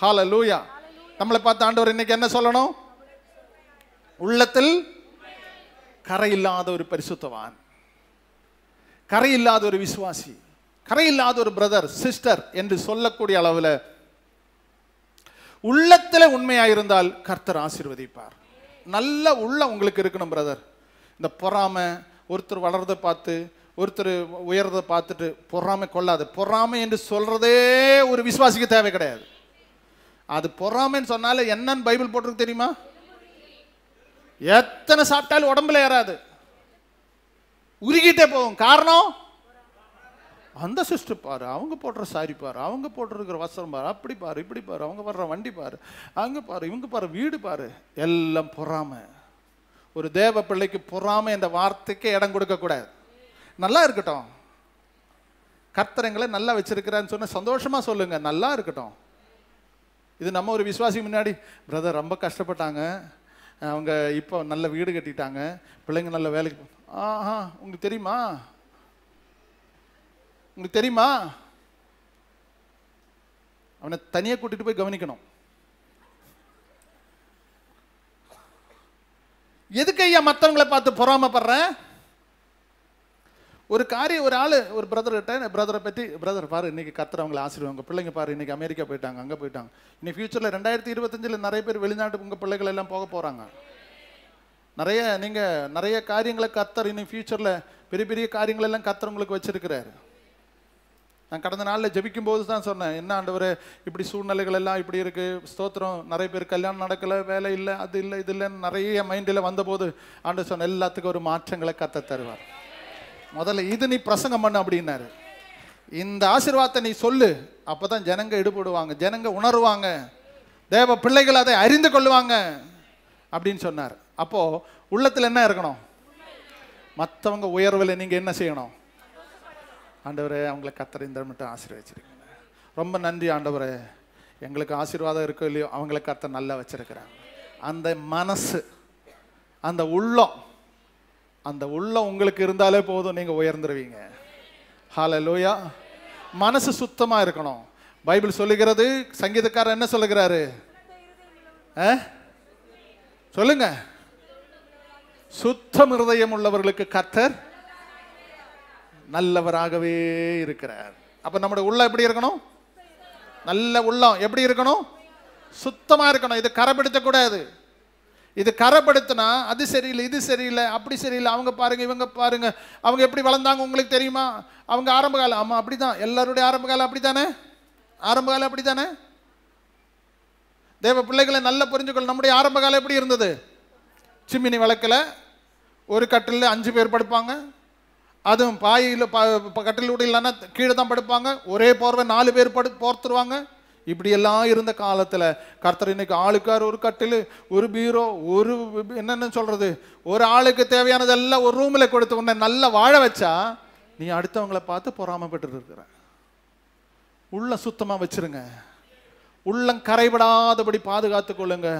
ஹல்லேலூயா. நம்மளை பார்த்து ஆண்டவர் இன்னைக்கு என்ன சொல்லணும்? உள்ளத்தில் கரையில்லாத ஒரு பரிசுத்தவான், கரையில்லாத ஒரு விசுவாசி, கரையில்லாத ஒரு பிரதர் சிஸ்டர் என்று சொல்லக்கூடிய அளவில் உள்ளத்தில் உண்மையாயிருந்தால் கர்த்தர் ஆசீர்வதிப்பார். நல்ல உள்ள உங்களுக்கு இருக்கணும் பிரதர். இந்த பொறாமை, ஒருத்தர் வளர்றதை பார்த்து ஒருத்தர் உயர்றதை பார்த்துட்டு பொறாமை கொள்ளாது. பொறாமை என்று சொல்றதே ஒரு விசுவாசிக்கு தேவை கிடையாது. அது பொறாமைன்னு சொன்னால என்னன்னு பைபிள் போட்டிருக்கு தெரியுமா? எத்தனை சாப்பிட்டாலும் உடம்புல ஏறாது, உருகிட்டே போகும். காரணம், அந்த சிஸ்டர் பாரு, அவங்க போடுற சாரி பாரு, அவங்க போட்டிருக்கிற வஸ்திரம் பாரு, அப்படி பாரு, இப்படி பாரு, அவங்க வர்ற வண்டி பாரு, அங்க பாரு, இவங்க பாரு, வீடு பாரு, எல்லாம் பொறாமை. ஒரு தேவ பிள்ளைக்கு பொறாமை என்ற வார்த்தைக்கு இடம் கொடுக்க கூடாது. நல்லா இருக்கட்டும், கர்த்தர் எங்களை நல்லா வச்சிருக்கிறான்னு சொன்ன சந்தோஷமா சொல்லுங்க, நல்லா இருக்கட்டும். இது நம்ம ஒரு விசுவாசி முன்னாடி, பிரதர் ரொம்ப கஷ்டப்பட்டாங்க, அவங்க இப்போ நல்ல வீடு கட்டிட்டாங்க, பிள்ளைங்க நல்ல வேலைக்கு. ஆஹா, உங்களுக்கு தெரியுமா? உங்களுக்கு தெரியுமா? அவனை தனியாக கூட்டிட்டு போய் கவனிக்கணும். எதுக்கு ஐயா மற்றவங்களை பார்த்து பொறாமப்படுறேன்? ஒரு காரியம், ஒரு ஆள் ஒரு பிரதரை பற்றி, பிரதர் பாரு இன்னைக்கு கர்த்தர் அவங்களை ஆசீர்வாங்க, பிள்ளைங்க பாரு இன்னைக்கு அமெரிக்கா போயிட்டாங்க, அங்கே போயிட்டாங்க, இன்னைக்கு ஃபியூச்சரில் 2025 நிறைய பேர் வெளிநாட்டு உங்கள் பிள்ளைகள் எல்லாம் போக போகிறாங்க. நிறைய காரியங்களை கர்த்தர் இன்னைக்கு ஃபியூச்சரில் பெரிய பெரிய காரியங்கள் எல்லாம் கர்த்தர் உங்களுக்கு வச்சிருக்கிறாரு. நான் கடந்த நாளில் ஜெபிக்கும் போது தான் சொன்னேன், என்ன ஆண்டவரே இப்படி சூழ்நிலைகள் எல்லாம் இப்படி இருக்கு, ஸ்தோத்திரம், நிறைய பேர் கல்யாணம் நடக்கலை, வேலை இல்லை, அது இல்லை, இது இல்லைன்னு நிறைய மைண்டில் வந்தபோது ஆண்டவர் சொன்ன எல்லாத்துக்கும் ஒரு மாற்றங்களை கர்த்தர் தருவார். முதல்ல இது நீ பிரசங்கம் பண்ண அப்படின்னாரு. இந்த ஆசீர்வாதத்தை நீ சொல்லு, அப்பதான் ஜனங்க ஈடுபடுவாங்க, ஜனங்க உணர்வாங்க, தேவ பிள்ளைகள் அதை அறிந்து கொள்ளுவாங்க அப்படின்னு சொன்னார். அப்போ உள்ளத்துல என்ன இருக்கணும்? மற்றவங்க உயர்வில் நீங்க என்ன செய்யணும்? ஆண்டவரே அவங்களை கர்த்தர் இந்த மட்டும் ஆசீர்வதிச்சிருக்கீங்க, ரொம்ப நன்றி ஆண்டவரே, எங்களுக்கு ஆசீர்வாதம் இருக்கோ இல்லையோ அவங்களை கர்த்தர் நல்லா வச்சிருக்கிறாங்க. அந்த மனசு, அந்த உள்ளம் உங்களுக்கு இருந்தாலே போதும், நீங்க உயர்ந்துருவீங்க. ஹல்லேலூயா. மனசு சுத்தமா இருக்கணும். பைபிள் சொல்லுகிறது, சங்கீதக்காரர் என்ன சொல்லுகிறாரு? சொல்லுங்க, சுத்தம் இருதயம் உள்ளவர்களுக்கு கர்த்தர் நல்லவராகவே இருக்கிறார். அப்ப நம்முடைய உள்ளம் எப்படி இருக்கணும்? நல்ல உள்ளம் எப்படி இருக்கணும்? சுத்தமா இருக்கணும். இது கரைப்படுத்த கூடாது. இது கரைப்படுத்தினா அது சரியில்லை, இது சரியில்லை, அப்படி சரியில்லை, அவங்க பாருங்க, இவங்க பாருங்க, அவங்க எப்படி வளர்ந்தாங்க உங்களுக்கு தெரியுமா? அவங்க ஆரம்ப காலம், ஆமா அப்படிதான், எல்லாருடைய ஆரம்ப காலம் அப்படித்தானே, ஆரம்ப காலம் அப்படித்தானே. தேவ பிள்ளைகளை நல்லா புரிஞ்சுக்கொள்ள, நம்முடைய ஆரம்ப காலம் எப்படி இருந்தது? சிம்மினி வழக்கில் ஒரு கட்டில் 5 பேர் படுப்பாங்க, அதுவும் பாயில் கட்டில் கூட இல்லைன்னா கீழே தான் படுப்பாங்க, ஒரே போர்வை 4 பேர் போர்த்துருவாங்க. இப்படியெல்லாம் இருந்த காலத்தில் கர்த்தர் இன்னைக்கு ஆளுக்கார் ஒரு கட்டில், ஒரு பீரோ, ஒரு என்னென்னு சொல்றது, ஒரு ஆளுக்கு தேவையானதெல்லாம் ஒரு ரூமில் கொடுத்து உன்னை நல்லா வாழ வச்சா நீ அடுத்தவங்களை பார்த்து பொறாமப்பட்டு இருக்கிற. உள்ள சுத்தமா வச்சிருங்க, உள்ளம் கரைபடாதபடி பாதுகாத்து கொள்ளுங்க.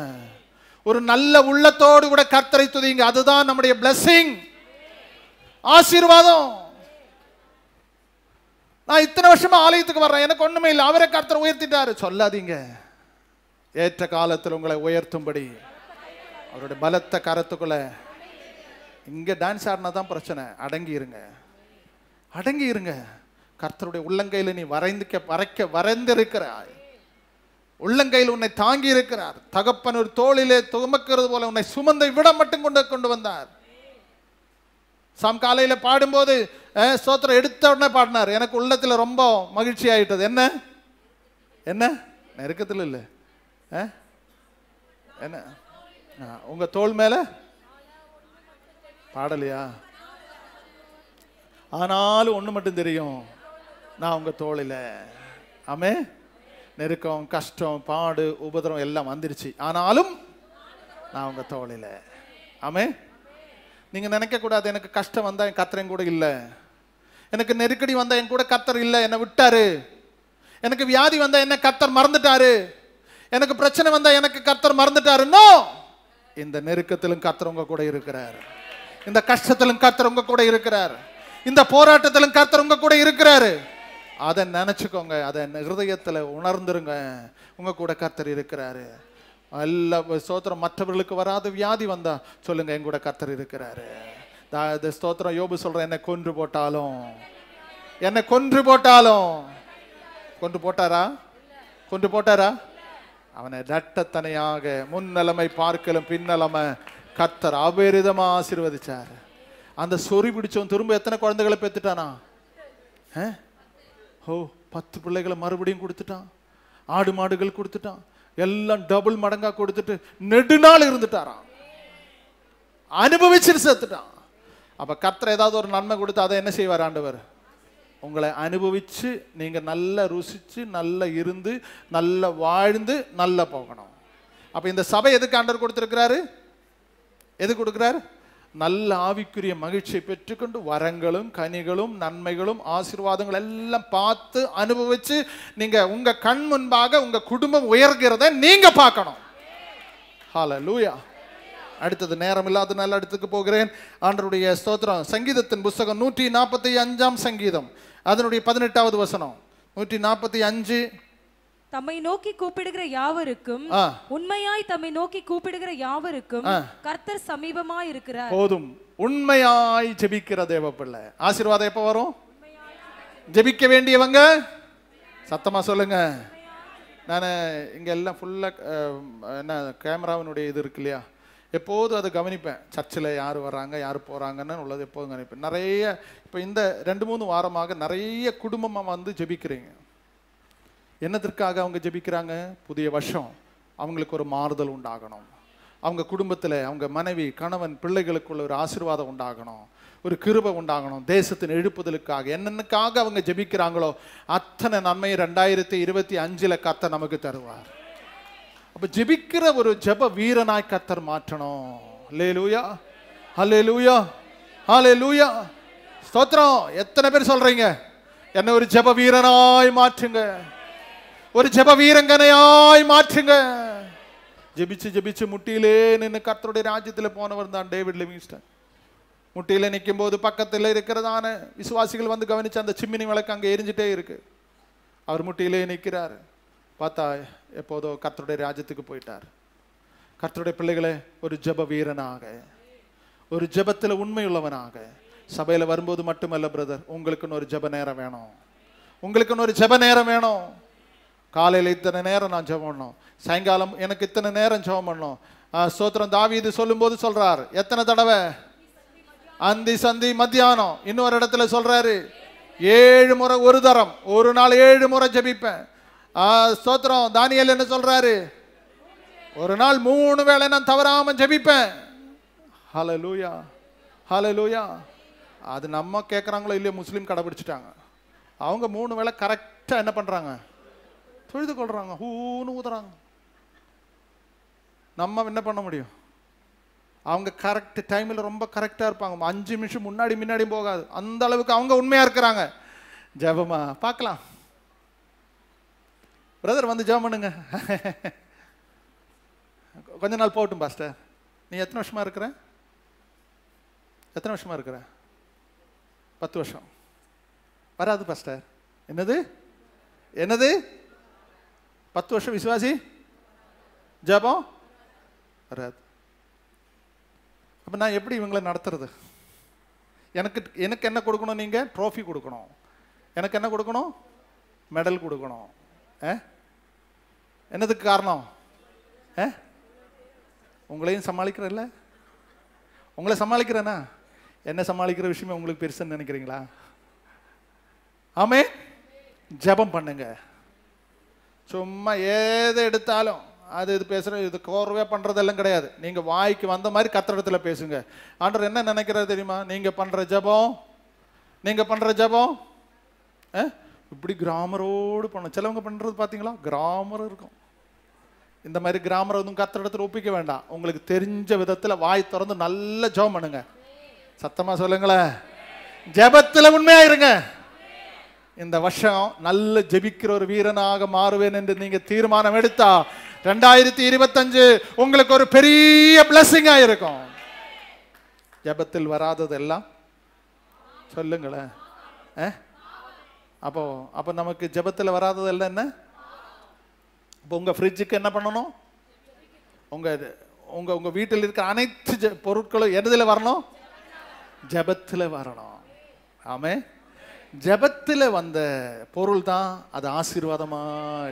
ஒரு நல்ல உள்ளத்தோடு கூட கர்த்தரை துதிங்க, அதுதான் நம்முடைய பிளெஸிங், ஆசீர்வாதம். நான் இத்தனை வருஷமா ஆலயத்துக்கு வர்றேன், எனக்கு ஒண்ணுமே இல்லை, அவரை கர்த்தர் உயர்த்திட்டாரு சொல்லாதீங்க. ஏற்ற காலத்தில் உங்களை உயர்த்தும்படி அவருடைய பலத்த கரத்துக்குள்ள. இங்க டான்ஸ் ஆடினா தான் பிரச்சனை. அடங்கி இருங்க. கர்த்தருடைய உள்ளங்கையில் நீ வரைந்திருக்கிறாய், உள்ளங்கையில் உன்னை தாங்கி இருக்கிறார். தகப்பன் ஒரு தோளிலே துமக்கிறது போல உன்னை சுமந்த விட மட்டும் கொண்டு வந்தார். சாம் காலையில பாடும்போது ஸ்தோத்திரம் எடுத்த உடனே பாடினார். எனக்கு உள்ளத்துல ரொம்ப மகிழ்ச்சி ஆயிட்டது. என்ன நெருக்கத்தில் இல்லை, என்ன உங்க தோள் மேல பாடலையா? ஆனாலும் ஒண்ணு மட்டும் தெரியும், நான் உங்க தோளில. ஆமே. நெருக்கம், கஷ்டம், பாடு, உபதிரம் எல்லாம் வந்துருச்சு, ஆனாலும் நான் உங்க தோளில. ஆமே. நீங்க நினைக்க கூடாது, எனக்கு கஷ்டம் வந்தா என் கர்த்தர் என் கூட இல்ல, எனக்கு நெருக்கடி வந்தா என் கூட கர்த்தர் இல்ல, என்னை விட்டாரு, எனக்கு வியாதி வந்தா என்ன கர்த்தர் மறந்துட்டாரு, எனக்கு பிரச்சனை வந்தா எனக்கு கர்த்தர் மறந்துட்டாரு. நோ, இந்த நெருக்கத்திலும் கர்த்தர் உங்க கூட இருக்கிறார், இந்த கஷ்டத்திலும் கர்த்தர் உங்க கூட இருக்கிறார், இந்த போராட்டத்திலும் கர்த்தர் உங்க கூட இருக்கிறாரு. அதை நினைச்சுக்கோங்க, அதை ஹிருதயத்துல உணர்ந்துருங்க, உங்க கூட கர்த்தர் இருக்கிறாரு. எல்லா ஸ்தோத்திரம். மற்றவர்களுக்கு வராத வியாதி வந்தா சொல்லுங்க, என் கூட கர்த்தர் இருக்கிறாரு. ஸ்தோத்திரம். யோபு சொல்ற, என்னை கொன்று போட்டாலும், என்னை கொன்று போட்டாலும். கொன்று போட்டாரா? கொன்று போட்டாரா? அவனை இரட்டத்தனையாக முன்னிலைமை பார்க்கலும் பின்னலமை கர்த்தர் அபரிதமா ஆசீர்வதிச்சார். அந்த சொறி பிடிச்சவன் திரும்ப எத்தனை குழந்தைகளை பெற்றுட்டானா? 10 பிள்ளைகளை மறுபடியும் கொடுத்துட்டான். ஆடு மாடுகள் கொடுத்துட்டான். எல்லாம் டபுள் மடங்கா கொடுத்துட்டு நெடுநாள் இருந்துட்டாராம். அனுபவிச்சுட்டு செத்துட்டான். அப்ப கர்த்தர் ஏதாவது ஒரு நன்மை கொடுத்து அதை என்ன செய்வார் ஆண்டவர்? உங்களை அனுபவிச்சு நீங்க நல்லா ருசிச்சு நல்லா இருந்து நல்லா வாழ்ந்து நல்லா போகணும். அப்ப இந்த சபை எதுக்கு ஆண்டவர் கொடுத்திருக்கிறாரு? எது கொடுக்கிறாரு? நல்ல ஆவிக்குரிய மகிழ்ச்சியை பெற்றுக்கொண்டு வரங்களும் கனிகளும் நன்மைகளும் ஆசீர்வாதங்கள் எல்லாம் பார்த்து அனுபவிச்சு நீங்க உங்க கண் முன்பாக உங்க குடும்பம் உயர்கிறத நீங்க பார்க்கணும். ஹல்லேலூயா. அடுத்தது நேரம் இல்லாதனால அடுத்துக்கு போகிறேன். ஆண்டவருடைய ஸ்தோத்திரம். சங்கீதத்தின் புஸ்தகம் 145ஆம் சங்கீதம், அதனுடைய 18வது வசனம். 145. தம்மை நோக்கி கூப்பிடுகிற யாவருக்கும், உண்மையாய் தம்மை நோக்கி கூப்பிடுகிற யாவருக்கும் கர்த்தர் சமீபமாய் இருக்கிறார். போதும். உண்மையாய் ஜெபிக்கிற தேவ பிள்ளை ஆசீர்வாதம் எப்ப வரும்? ஜெபிக்க வேண்டியவங்க சத்தமா சொல்லுங்க. நான் இங்க எல்லாம் ஃபுல்லா என்ன கேமராவினுடைய இது இருக்கு இல்லையா, எப்போதும் அதை கவனிப்பேன். சர்ச்சில் யார் வர்றாங்க யார் போகிறாங்கன்னு உள்ளது எப்போதும் கவனிப்பேன். நிறைய இப்போ இந்த 2-3 வாரமாக நிறைய குடும்பமாக வந்து ஜெபிக்கிறீங்க. என்னத்திற்காக அவங்க ஜெபிக்கிறாங்க? புதிய வருஷம் அவங்களுக்கு ஒரு மாறுதல் உண்டாகணும், அவங்க குடும்பத்தில் அவங்க மனைவி கணவன் பிள்ளைகளுக்குள்ள ஒரு ஆசீர்வாதம் உண்டாகணும், ஒரு கிருபை உண்டாகணும், தேசத்தின் எழுப்புதலுக்காக என்னென்னக்காக அவங்க ஜெபிக்கிறாங்களோ அத்தனை நன்மை 2025 கர்த்தர் நமக்கு தருவார். அப்ப ஜெபிக்கிற ஒரு ஜெப வீரனாய் கர்த்தர் மாற்றணும். ஹல்லேலூயா, ஹல்லேலூயா, ஹல்லேலூயா. ஸ்தோத்திரம். எத்தனை பேர் சொல்றீங்க, என்ன ஒரு ஜெப வீரனாய் மாற்றுங்க, ஒரு ஜெப வீரங்கனையாய் மாற்றுங்க. ஜெபிச்சு ஜெபிச்சு முட்டியிலே நின்று கர்த்தருடைய ராஜ்யத்தில் போனவர் தான் டேவிட் லிவிங்ஸ்டன். முட்டியில நிற்கும் போது பக்கத்தில் இருக்கிறதான விசுவாசிகள் வந்து கவனிச்சு அந்த சிம்மினி விளக்கு அங்கே எரிஞ்சிட்டே இருக்கு. அவர் முட்டியிலே நிற்கிறார். பார்த்தா எப்போதோ கர்த்தருடைய ராஜ்யத்துக்கு போயிட்டார். கர்த்தருடைய பிள்ளைகளை ஒரு ஜெப வீரனாக, ஒரு ஜெபத்தில் உண்மையுள்ளவனாக சபையில் வரும்போது மட்டுமல்ல பிரதர், உங்களுக்குன்னு ஒரு ஜெப நேரம் வேணும், உங்களுக்குன்னு ஒரு ஜெப நேரம் வேணும். காலையில் இத்தனை நேரம் நான் ஜெபம் பண்ணணும், சாயங்காலம் எனக்கு இத்தனை நேரம் ஜெபம் பண்ணணும். ஸ்தோத்திரம். தாவீது சொல்லும் போது சொல்றார், எத்தனை தடவை? அந்தி சந்தி மத்தியானம். இன்னொரு இடத்துல சொல்றாரு 7 முறை ஒரு தரம், ஒரு நாள் 7 முறை ஜெபிப்பேன். ஸ்தோத்திரம். தானியேல் என்ன சொல்றாரு? ஒரு நாள் 3 வேளை நான் தவறாம ஜெபிப்பேன். ஹல்லேலூயா, ஹல்லேலூயா. அது நம்ம கேட்குறாங்களோ இல்லையோ, முஸ்லீம் கடைபிடிச்சிட்டாங்க. அவங்க 3 வேளை கரெக்டாக என்ன பண்றாங்க? தொழுது கொள்றாங்க, ஊன்னு ஊதுறாங்க. நம்ம என்ன பண்ண முடியும்? அவங்க கரெக்ட் டைமில் ரொம்ப கரெக்டாக இருப்பாங்க. 5 நிமிஷம் முன்னாடி முன்னாடி போகாது. அந்த அளவுக்கு அவங்க உண்மையாக இருக்கிறாங்க. ஜெபமா பார்க்கலாம். பிரதர் வந்து ஜெபம் பண்ணுங்க. கொஞ்ச நாள் போகட்டும் பாஸ்டர். நீ எத்தனை வருஷமா இருக்கிற? எத்தனை வருஷமா இருக்கிற? 10 வருஷம். வராது பாஸ்டர். என்னது என்னது? 10 வருஷம் விசுவாசி ஜெபம் வராது. அப்போ நான் எப்படி இவங்களை நடத்துறது? எனக்கு என்ன கொடுக்கணும்? நீங்கள் ட்ரோஃபி கொடுக்கணும். எனக்கு என்ன கொடுக்கணும்? மெடல் கொடுக்கணும். என்னதுக்கு காரணம்? உங்களையும் சமாளிக்கிறல்ல, உங்களை சமாளிக்கிறேன்னா என்ன சமாளிக்கிற விஷயமே உங்களுக்கு பெருசுன்னு நினைக்கிறீங்களா? ஆமே. ஜெபம் பண்ணுங்க. சும்மா ஏதை எடுத்தாலும் அது இது பேசுகிற இது கோர்வே பண்ணுறதெல்லாம் கிடையாது. நீங்கள் வாய்க்கு வந்த மாதிரி கர்த்தரிடத்தில் பேசுங்க. ஆண்டவர் என்ன நினைக்கிறது தெரியுமா? நீங்கள் பண்ணுற ஜெபம், நீங்கள் பண்ணுற ஜெபம் இப்படி கிராமரோடு பண்ண. சிலவங்க பண்ணுறது பார்த்தீங்களா, கிராமர் இருக்கும். இந்த மாதிரி கிராமரை எதுவும் கர்த்தரிடத்தில் ஒப்பிக்க வேண்டாம். உங்களுக்கு தெரிஞ்ச விதத்தில் வாய் திறந்து நல்ல ஜெபம் பண்ணுங்க. சத்தமாக சொல்லுங்களேன். ஜெபத்தில் உண்மையாக இருங்க. இந்த வருஷம் நல்ல ஜெபிக்கிற ஒரு வீரனாக மாறுவேன் என்று நீங்க தீர்மானம் எடுத்தா 2025 உங்களுக்கு ஒரு பெரிய பிளஸிங்கா இருக்கும். ஜெபத்தில் வராததெல்லாம் சொல்லுங்களேன். அப்போ நமக்கு ஜெபத்தில் வராததெல்லாம் என்ன? இப்போ உங்க ஃப்ரிட்ஜுக்கு என்ன பண்ணணும்? உங்க உங்க உங்க வீட்டில் இருக்கிற அனைத்து பொருட்களும் எதுல வரணும்? ஜெபத்துல வரணும். ஆமே. ஜெபத்துல வந்த பொருள் தான் அது ஆசீர்வாதமா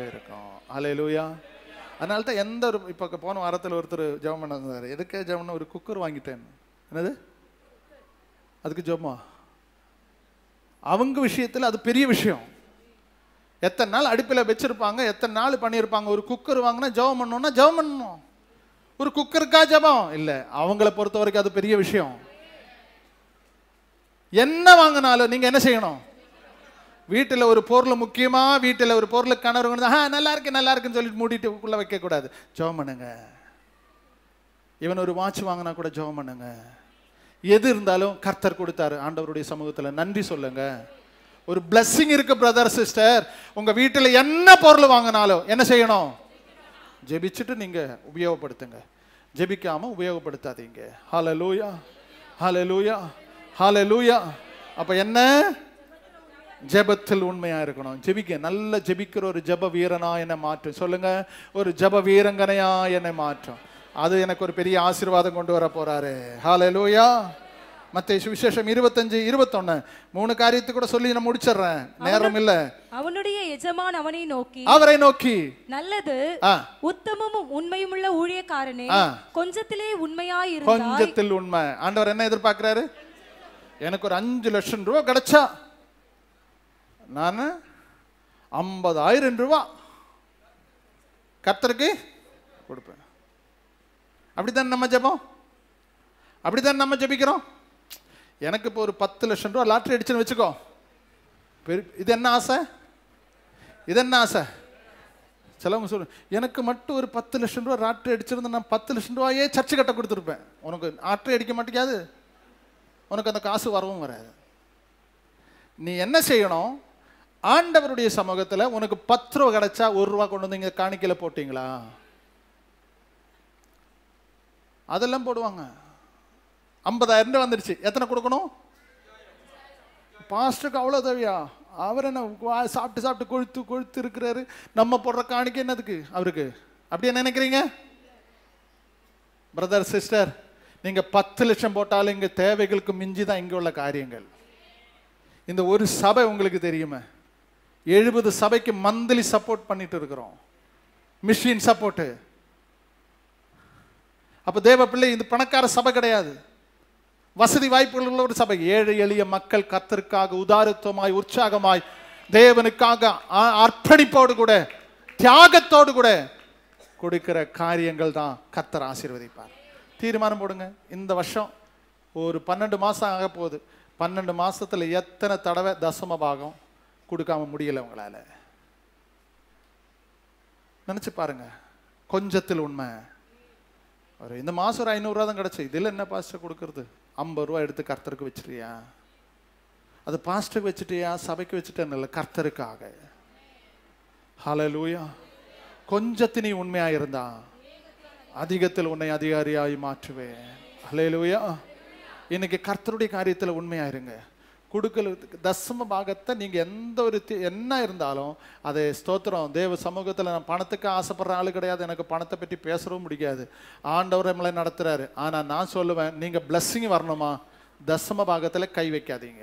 இருக்கும். ஹல்லேலூயா. அதனால தான் எந்த ஒரு இப்போ போன வாரத்தில் ஒருத்தர் ஜெபம் பண்ணார். எதுக்கு ஜெபம்னா ஒரு குக்கர் வாங்கிட்டேன். என்னது அதுக்கு ஜெபமா? அவங்க விஷயத்தில் அது பெரிய விஷயம். எத்தனை நாள் அடுப்பில் வச்சிருப்பாங்க, எத்தனை நாள் பண்ணியிருப்பாங்க. ஒரு குக்கர் வாங்கினா ஜெபம் பண்ணணும்னா ஜெபம் பண்ணணும். ஒரு குக்கருக்கா ஜெபம் இல்லை. அவங்கள பொறுத்த வரைக்கும் அது பெரிய விஷயம். என்ன வாங்கினாலும் நீங்க என்ன செய்யணும்? வீட்டில் ஒரு பொருள் முக்கியமா, வீட்டில் ஒரு பொருள் கணவர் நல்லா இருக்கு நல்லா இருக்குன்னு சொல்லிட்டு மூடிட்டு உள்ள வைக்க கூடாது. ஜெபம் பண்ணுங்க. இவன் ஒரு வாட்ச் வாங்கினா கூட ஜெபம் பண்ணுங்க. எது இருந்தாலும் கர்த்தர் கொடுத்தாரு, ஆண்டவருடைய சமூகத்தில் நன்றி சொல்லுங்க. ஒரு பிளஸ்ஸிங் இருக்கு பிரதர் சிஸ்டர். உங்க வீட்டில் என்ன பொருள் வாங்கினாலும் என்ன செய்யணும்? ஜெபிச்சுட்டு நீங்க உபயோகப்படுத்துங்க. ஜெபிக்காம உபயோகப்படுத்தாதீங்க. ஹல்லேலூயா, ஹல்லேலூயா, ஹல்லேலூயா. அப்ப என்ன? ஜெபத்தில் உண்மையா இருக்கணும். ஜெபிக்க நல்ல ஜெபிக்கிற ஒரு ஜெப வீரனா என்னை மாற்றும். சொல்லுங்க, ஒரு ஜெப வீரங்கனையா என்னை மாற்றும். அது எனக்கு ஒரு பெரிய ஆசீர்வாதம் கொண்டு வர போறாரு. ஹல்லேலூயா. மத்தேயு சுவிசேஷம் 25:21 3 காரியத்தை கூட சொல்லி நான் முடிச்சிடுறேன், நேரம் இல்ல. அவனுடைய எஜமான் அவரை நோக்கி நல்லது உத்தமமும் உண்மையுமுள்ள ஊழியக்காரனே, கொஞ்சத்திலே உண்மையாய் இருந்தாய். கொஞ்சத்தில் உண்மை. ஆண்டவர் என்ன எதிர்பார்க்கிறாரு? எனக்கு ஒரு 5 லட்சம் ரூபாய் கிடைச்சா நான் 50,000 ரூபாய் கர்த்தருக்கு கொடுப்பேன். அப்படித்தான் நம்ம ஜெபம், அப்படித்தான் நம்ம ஜெபிக்கிறோம். எனக்கு இப்போ ஒரு 10 லட்சம் ரூபாய் லாட்டரி அடிச்சுன்னு வச்சுக்கோ. இது என்ன ஆசை? இது என்ன ஆசை? சிலவங்க சொல்லு, எனக்கு மட்டும் ஒரு 10 லட்சம் ரூபாய் லாட்டரி அடிச்சிருந்தா நான் 10 லட்சம் ரூபாயே சர்ச்சு கட்ட கொடுத்துருப்பேன். உனக்கு லாட்டரி அடிக்க மாட்டேங்காது, உனக்கு அந்த காசு வரவும் வராது. நீ என்ன செய்யணும்? ஆண்டவருடைய சமூகத்தில் உனக்கு 10 ரூபா கிடைச்சா 1 ரூபா கொண்டு வந்து இங்கே காணிக்கையில போட்டீங்களா? அதெல்லாம் போடுவாங்க. 50,000 ரூபாய் வந்துடுச்சு, எத்தனை கொடுக்கணும்? பாஸ்டருக்கு அவ்வளோ தேவையா? அவர் என்ன சாப்பிட்டு சாப்பிட்டு கொழுத்து கொழுத்து இருக்கிறாரு, நம்ம போடுற காணிக்கை என்னதுக்கு அவருக்கு? அப்படி என்ன நினைக்கிறீங்க? பிரதர் சிஸ்டர், நீங்க 10 லட்சம் போட்டாலும் இங்க தேவைகளுக்கு மிஞ்சி தான் இங்க உள்ள காரியங்கள். இந்த ஒரு சபை உங்களுக்கு தெரியுமா, 70 சபைக்கு மந்த்லி சப்போர்ட் பண்ணிட்டு இருக்கிறோம், மிஷின் சப்போர்ட். அப்ப தேவ பிள்ளை இந்த பணக்கார சபை கிடையாது, வசதி வாய்ப்புகள் உள்ள ஒரு சபை. ஏழை எளிய மக்கள் கர்த்தருக்காக உதாரத்துவமாய் உற்சாகமாய் தேவனுக்காக அர்ப்பணிப்போடு கூட தியாகத்தோடு கூட கொடுக்கிற காரியங்கள் தான் கர்த்தர் ஆசீர்வதிப்பார். தீர்மானம் போடுங்க, இந்த வருஷம் ஒரு 12 மாசம் ஆக போகுது, 12 மாசத்துல எத்தனை தடவை தசம பாகம் கொடுக்காம முடியல உங்களால? நினைச்சு பாருங்க. கொஞ்சத்தில் உண்மை. ஒரு இந்த மாசம் ஒரு 500 ரூபா தான் கிடைச்சு, இதுல என்ன பாஸ்டர் கொடுக்கறது? 50 ரூபா எடுத்து கர்த்தருக்கு வச்சிருக்கியா? அது பாஸ்டருக்கு வச்சுட்டியா, சபைக்கு வச்சுட்டேன்னு இல்லை, கர்த்தருக்காக. ஹல்லேலூயா. கொஞ்சத்து நீ உண்மையா இருந்தா அதிகத்தில் உன்னை அதிகாரியாய் மாற்றுவேன். ஹல்லேலூயா. இன்னைக்கு கர்த்தருடைய காரியத்துல உண்மையா இருங்க. கொடுக்கல தசம பாகத்தை நீங்க எந்த ஒரு என்ன இருந்தாலும் அதை ஸ்தோத்திரம். தேவ சமூகத்தில் நான் பணத்துக்கு ஆசைப்படுற ஆளு கிடையாது, எனக்கு பணத்தை பற்றி பேசவும் முடியாது. ஆண்டவர் நம்மளை நடத்துறாரு. ஆனா நான் சொல்லுவேன், நீங்க பிளஸ்ஸிங் வரணுமா, தசம பாகத்துல கை வைக்காதீங்க.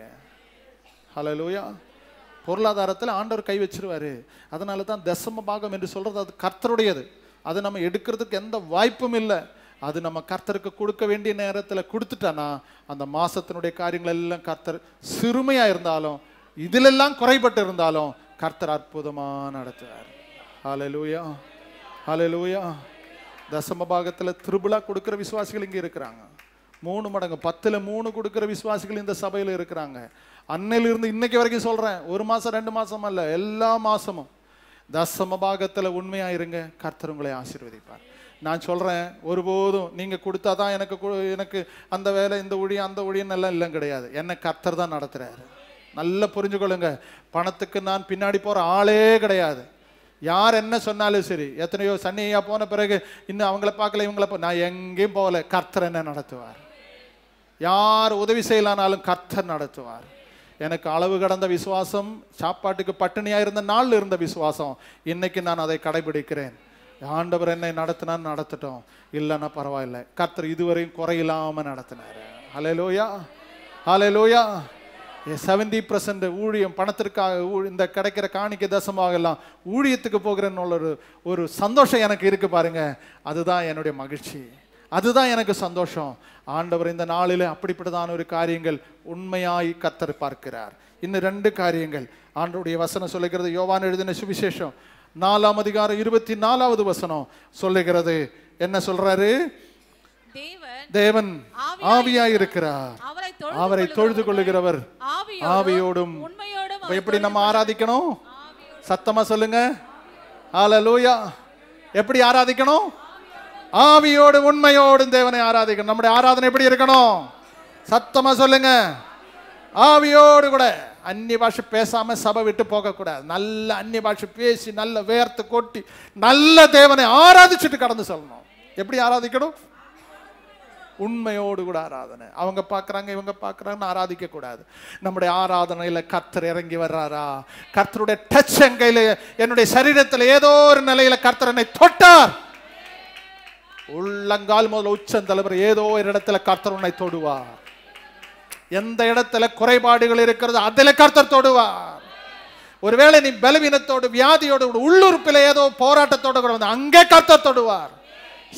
ஹல்லேலூயா. பொருளாதாரத்தில் ஆண்டவர் கை வச்சிருவாரு. அதனால தான் தசம பாகம் என்று சொல்றது அது கர்த்தருடையது. அது நம்ம எடுக்கிறதுக்கு எந்த வாய்ப்பும் இல்லை. அது நம்ம கர்த்தருக்கு கொடுக்க வேண்டிய நேரத்தில் கொடுத்துட்டானா அந்த மாசத்தினுடைய காரியங்கள் எல்லாம் கர்த்தர் சிறுமையா இருந்தாலும் இதிலெல்லாம் குறைபட்டு இருந்தாலும் கர்த்தர் அற்புதமா நடத்துவார். ஹல்லேலூயா, ஹல்லேலூயா. தசம பாகத்துல திரிபுலா கொடுக்கிற விசுவாசிகள் இங்க இருக்கிறாங்க. 3 மடங்கு 10ல் 3 கொடுக்கிற விசுவாசிகள் இந்த சபையில் இருக்கிறாங்க. அன்னையிலிருந்து இன்னைக்கு வரைக்கும் சொல்றேன், 1 மாசம் 2 மாசம் அல்ல, எல்லா மாசமும் தசம பாகத்துல உண்மையா இருங்க, கர்த்தர் உங்களை ஆசீர்வதிப்பார். நான் சொல்றேன், ஒருபோதும் நீங்க கொடுத்தாதான் எனக்கு அந்த வேலை இந்த ஊழியம் அந்த ஊழியம் எல்லாம் இல்லை கிடையாது. என்ன கர்த்தர் தான் நடத்துறாரு. நல்லா புரிஞ்சுக்கொள்ளுங்க. பணத்துக்கு நான் பின்னாடி போற ஆளே கிடையாது. யார் என்ன சொன்னாலும் சரி. எத்தனையோ சன்னியா போன பிறகு இன்னும் அவங்கள பார்க்கல இவங்கள நான் எங்கேயும் போகல, கர்த்தர் என்ன நடத்துவார். யார் உதவி செய்யலானாலும் கர்த்தர் நடத்துவார். எனக்கு அளவு கடந்த விசுவாசம், சாப்பாட்டுக்கு பட்டினியா இருந்த நாள் இருந்த விசுவாசம், இன்னைக்கு நான் அதை கடைபிடிக்கிறேன். ஆண்டவர் என்னை நடத்தினான்னு நடத்தட்டும், இல்லைன்னா பரவாயில்ல. கர்த்தர் இதுவரையும் குறையில்லாம நடத்தினாரு. ஹல்லேலூயா, ஹல்லேலூயா. 70% ஊழியம் பணத்திற்காக, இந்த கிடைக்கிற காணிக்கை தசமாக எல்லாம் ஊழியத்துக்கு போகிறேன்னு ஒரு சந்தோஷம் எனக்கு இருக்கு பாருங்க. அதுதான் என்னுடைய மகிழ்ச்சி, அதுதான் எனக்கு சந்தோஷம். ஆண்டவர் இந்த நாளில் அப்படிப்பட்டதான ஒரு காரியங்கள் உண்மையாய் கர்த்தர் பார்க்கிறார். இன்னும் 2 காரியங்கள் ஆண்டவருடைய வசனம் சொல்லுகிறது. யோவான் எழுதின சுவிசேஷம் 4ஆம் அதிகாரம் 24வது வசனம் சொல்லுகிறது. என்ன சொல்றாரு? தேவன் ஆவியாய் இருக்கிறார், அவரை தொழுது கொள்ளுகிறவர் ஆவியோடும். எப்படி நம்ம ஆராதிக்கணும்? சத்தமா சொல்லுங்க. ஹல்லேலூயா. எப்படி ஆராதிக்கணும்? ஆவியோடு உண்மையோடும் தேவனை ஆராதிக்கணும். நம்முடைய ஆராதனை எப்படி இருக்கணும்? சத்தமா சொல்லுங்க. ஆவியோடு கூட. அந்நிய பாஷை பேசாம சபை விட்டு போக கூடாது. நல்ல அந்நிய பாஷை பேசி நல்ல வேர்த்து கொட்டி நல்ல தேவனை ஆராதிச்சுட்டு கடந்து சொல்லணும். எப்படி ஆராதிக்கணும்? உண்மையோடு கூட ஆராதனை. அவங்க பார்க்குறாங்க இவங்க பார்க்குறாங்கன்னு ஆராதிக்க கூடாது. நம்முடைய ஆராதனையில் கர்த்தர் இறங்கி வர்றாரா? கர்த்தருடைய டச் என் கையில், என்னுடைய சரீரத்தில் ஏதோ ஒரு நிலையில கர்த்தர் என்னை தொட்டார். உள்ளங்கால் முதல் உச்சந்தலைவர் ஏதோ ஒரு இடத்துல கர்த்தர் உன்னை தொடுவார். எந்த இடத்துல குறைபாடுகள் இருக்கிறது அதில் கர்த்தர் தொடுவார். ஒருவேளை நீ பலவீனத்தோடு வியாதியோடு உள்ளுறுப்பில் ஏதோ போராட்டத்தோடு கூட வந்து அங்கே கர்த்தர் தொடுவார்.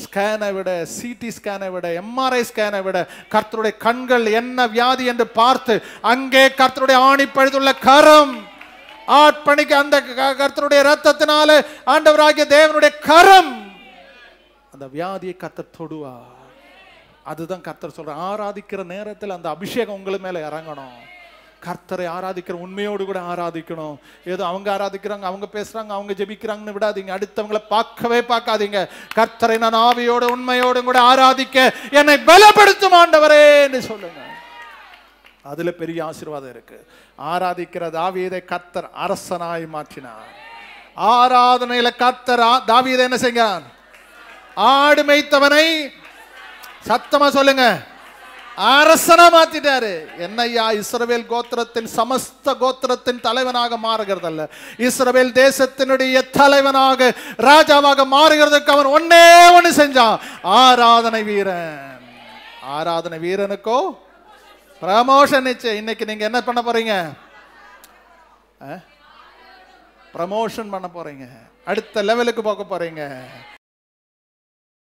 ஸ்கேனை விட, சிடி ஸ்கேனை விட, எம்ஆர்ஐ ஸ்கேனை விட கர்த்தருடைய கண்கள் என்ன வியாதி என்று பார்த்து அங்கே கர்த்தருடைய ஆணிப்பழுதுள்ள கரம் ஆட்பணிக்கு அந்த கர்த்தருடைய இரத்தத்தினால ஆண்டவராகிய தேவனுடைய கரம் அந்த வியாதியை கர்த்தர் தொடுவார். அதுதான் கர்த்தர் சொல்ற. ஆராதிக்கிற நேரத்தில் அந்த அபிஷேகம் உங்களுக்கு மேல இறங்கணும். கர்த்தரை ஆராதிக்கிற உண்மையோடு கூட ஆராதிக்கணும். ஏதோ அவங்க ஆராதிக்கிறாங்க, அவங்க பேசுறாங்க, அவங்க ஜெபிக்கிறாங்கன்னு விடாதீங்க. அடுத்தவங்களை பார்க்கவே பார்க்காதீங்க. கர்த்தரை நான் ஆவியோடு உண்மையோடும் கூட ஆராதிக்க என்னை பலப்படுத்தும் ஆண்டவரே என்று சொல்லுங்க. அதுல பெரிய ஆசீர்வாதம் இருக்கு. ஆராதிக்கிற தாவீதை கர்த்தர் அரசனாய் மாற்றினார். ஆராதனையில கர்த்தர் தாவீதை என்ன செய்கிறார்? ஆடு மேய்த்தவனை, சத்தமா சொல்லுங்க, அரசனா மாத்திட்டாரு. என்னையா? இஸ்ரவேல் கோத்திரத்தின் சமஸ்த கோத்திரத்தின் தலைவனாக மாறுகிறதல்ல, இஸ்ரவேல் தேசத்தினுடைய தலைவனாக ராஜாவாக மாறுகிறதுக்கு அவன் ஒன்னே ஒண்ணு செஞ்சான். ஆராதனை வீரன். ஆராதனை வீரனுக்கோ ப்ரமோஷன் நிச்சயம். இன்னைக்கு நீங்க என்ன பண்ண போறீங்க? ப்ரமோஷன் பண்ண போறீங்க. அடுத்த லெவலுக்கு போக போறீங்க.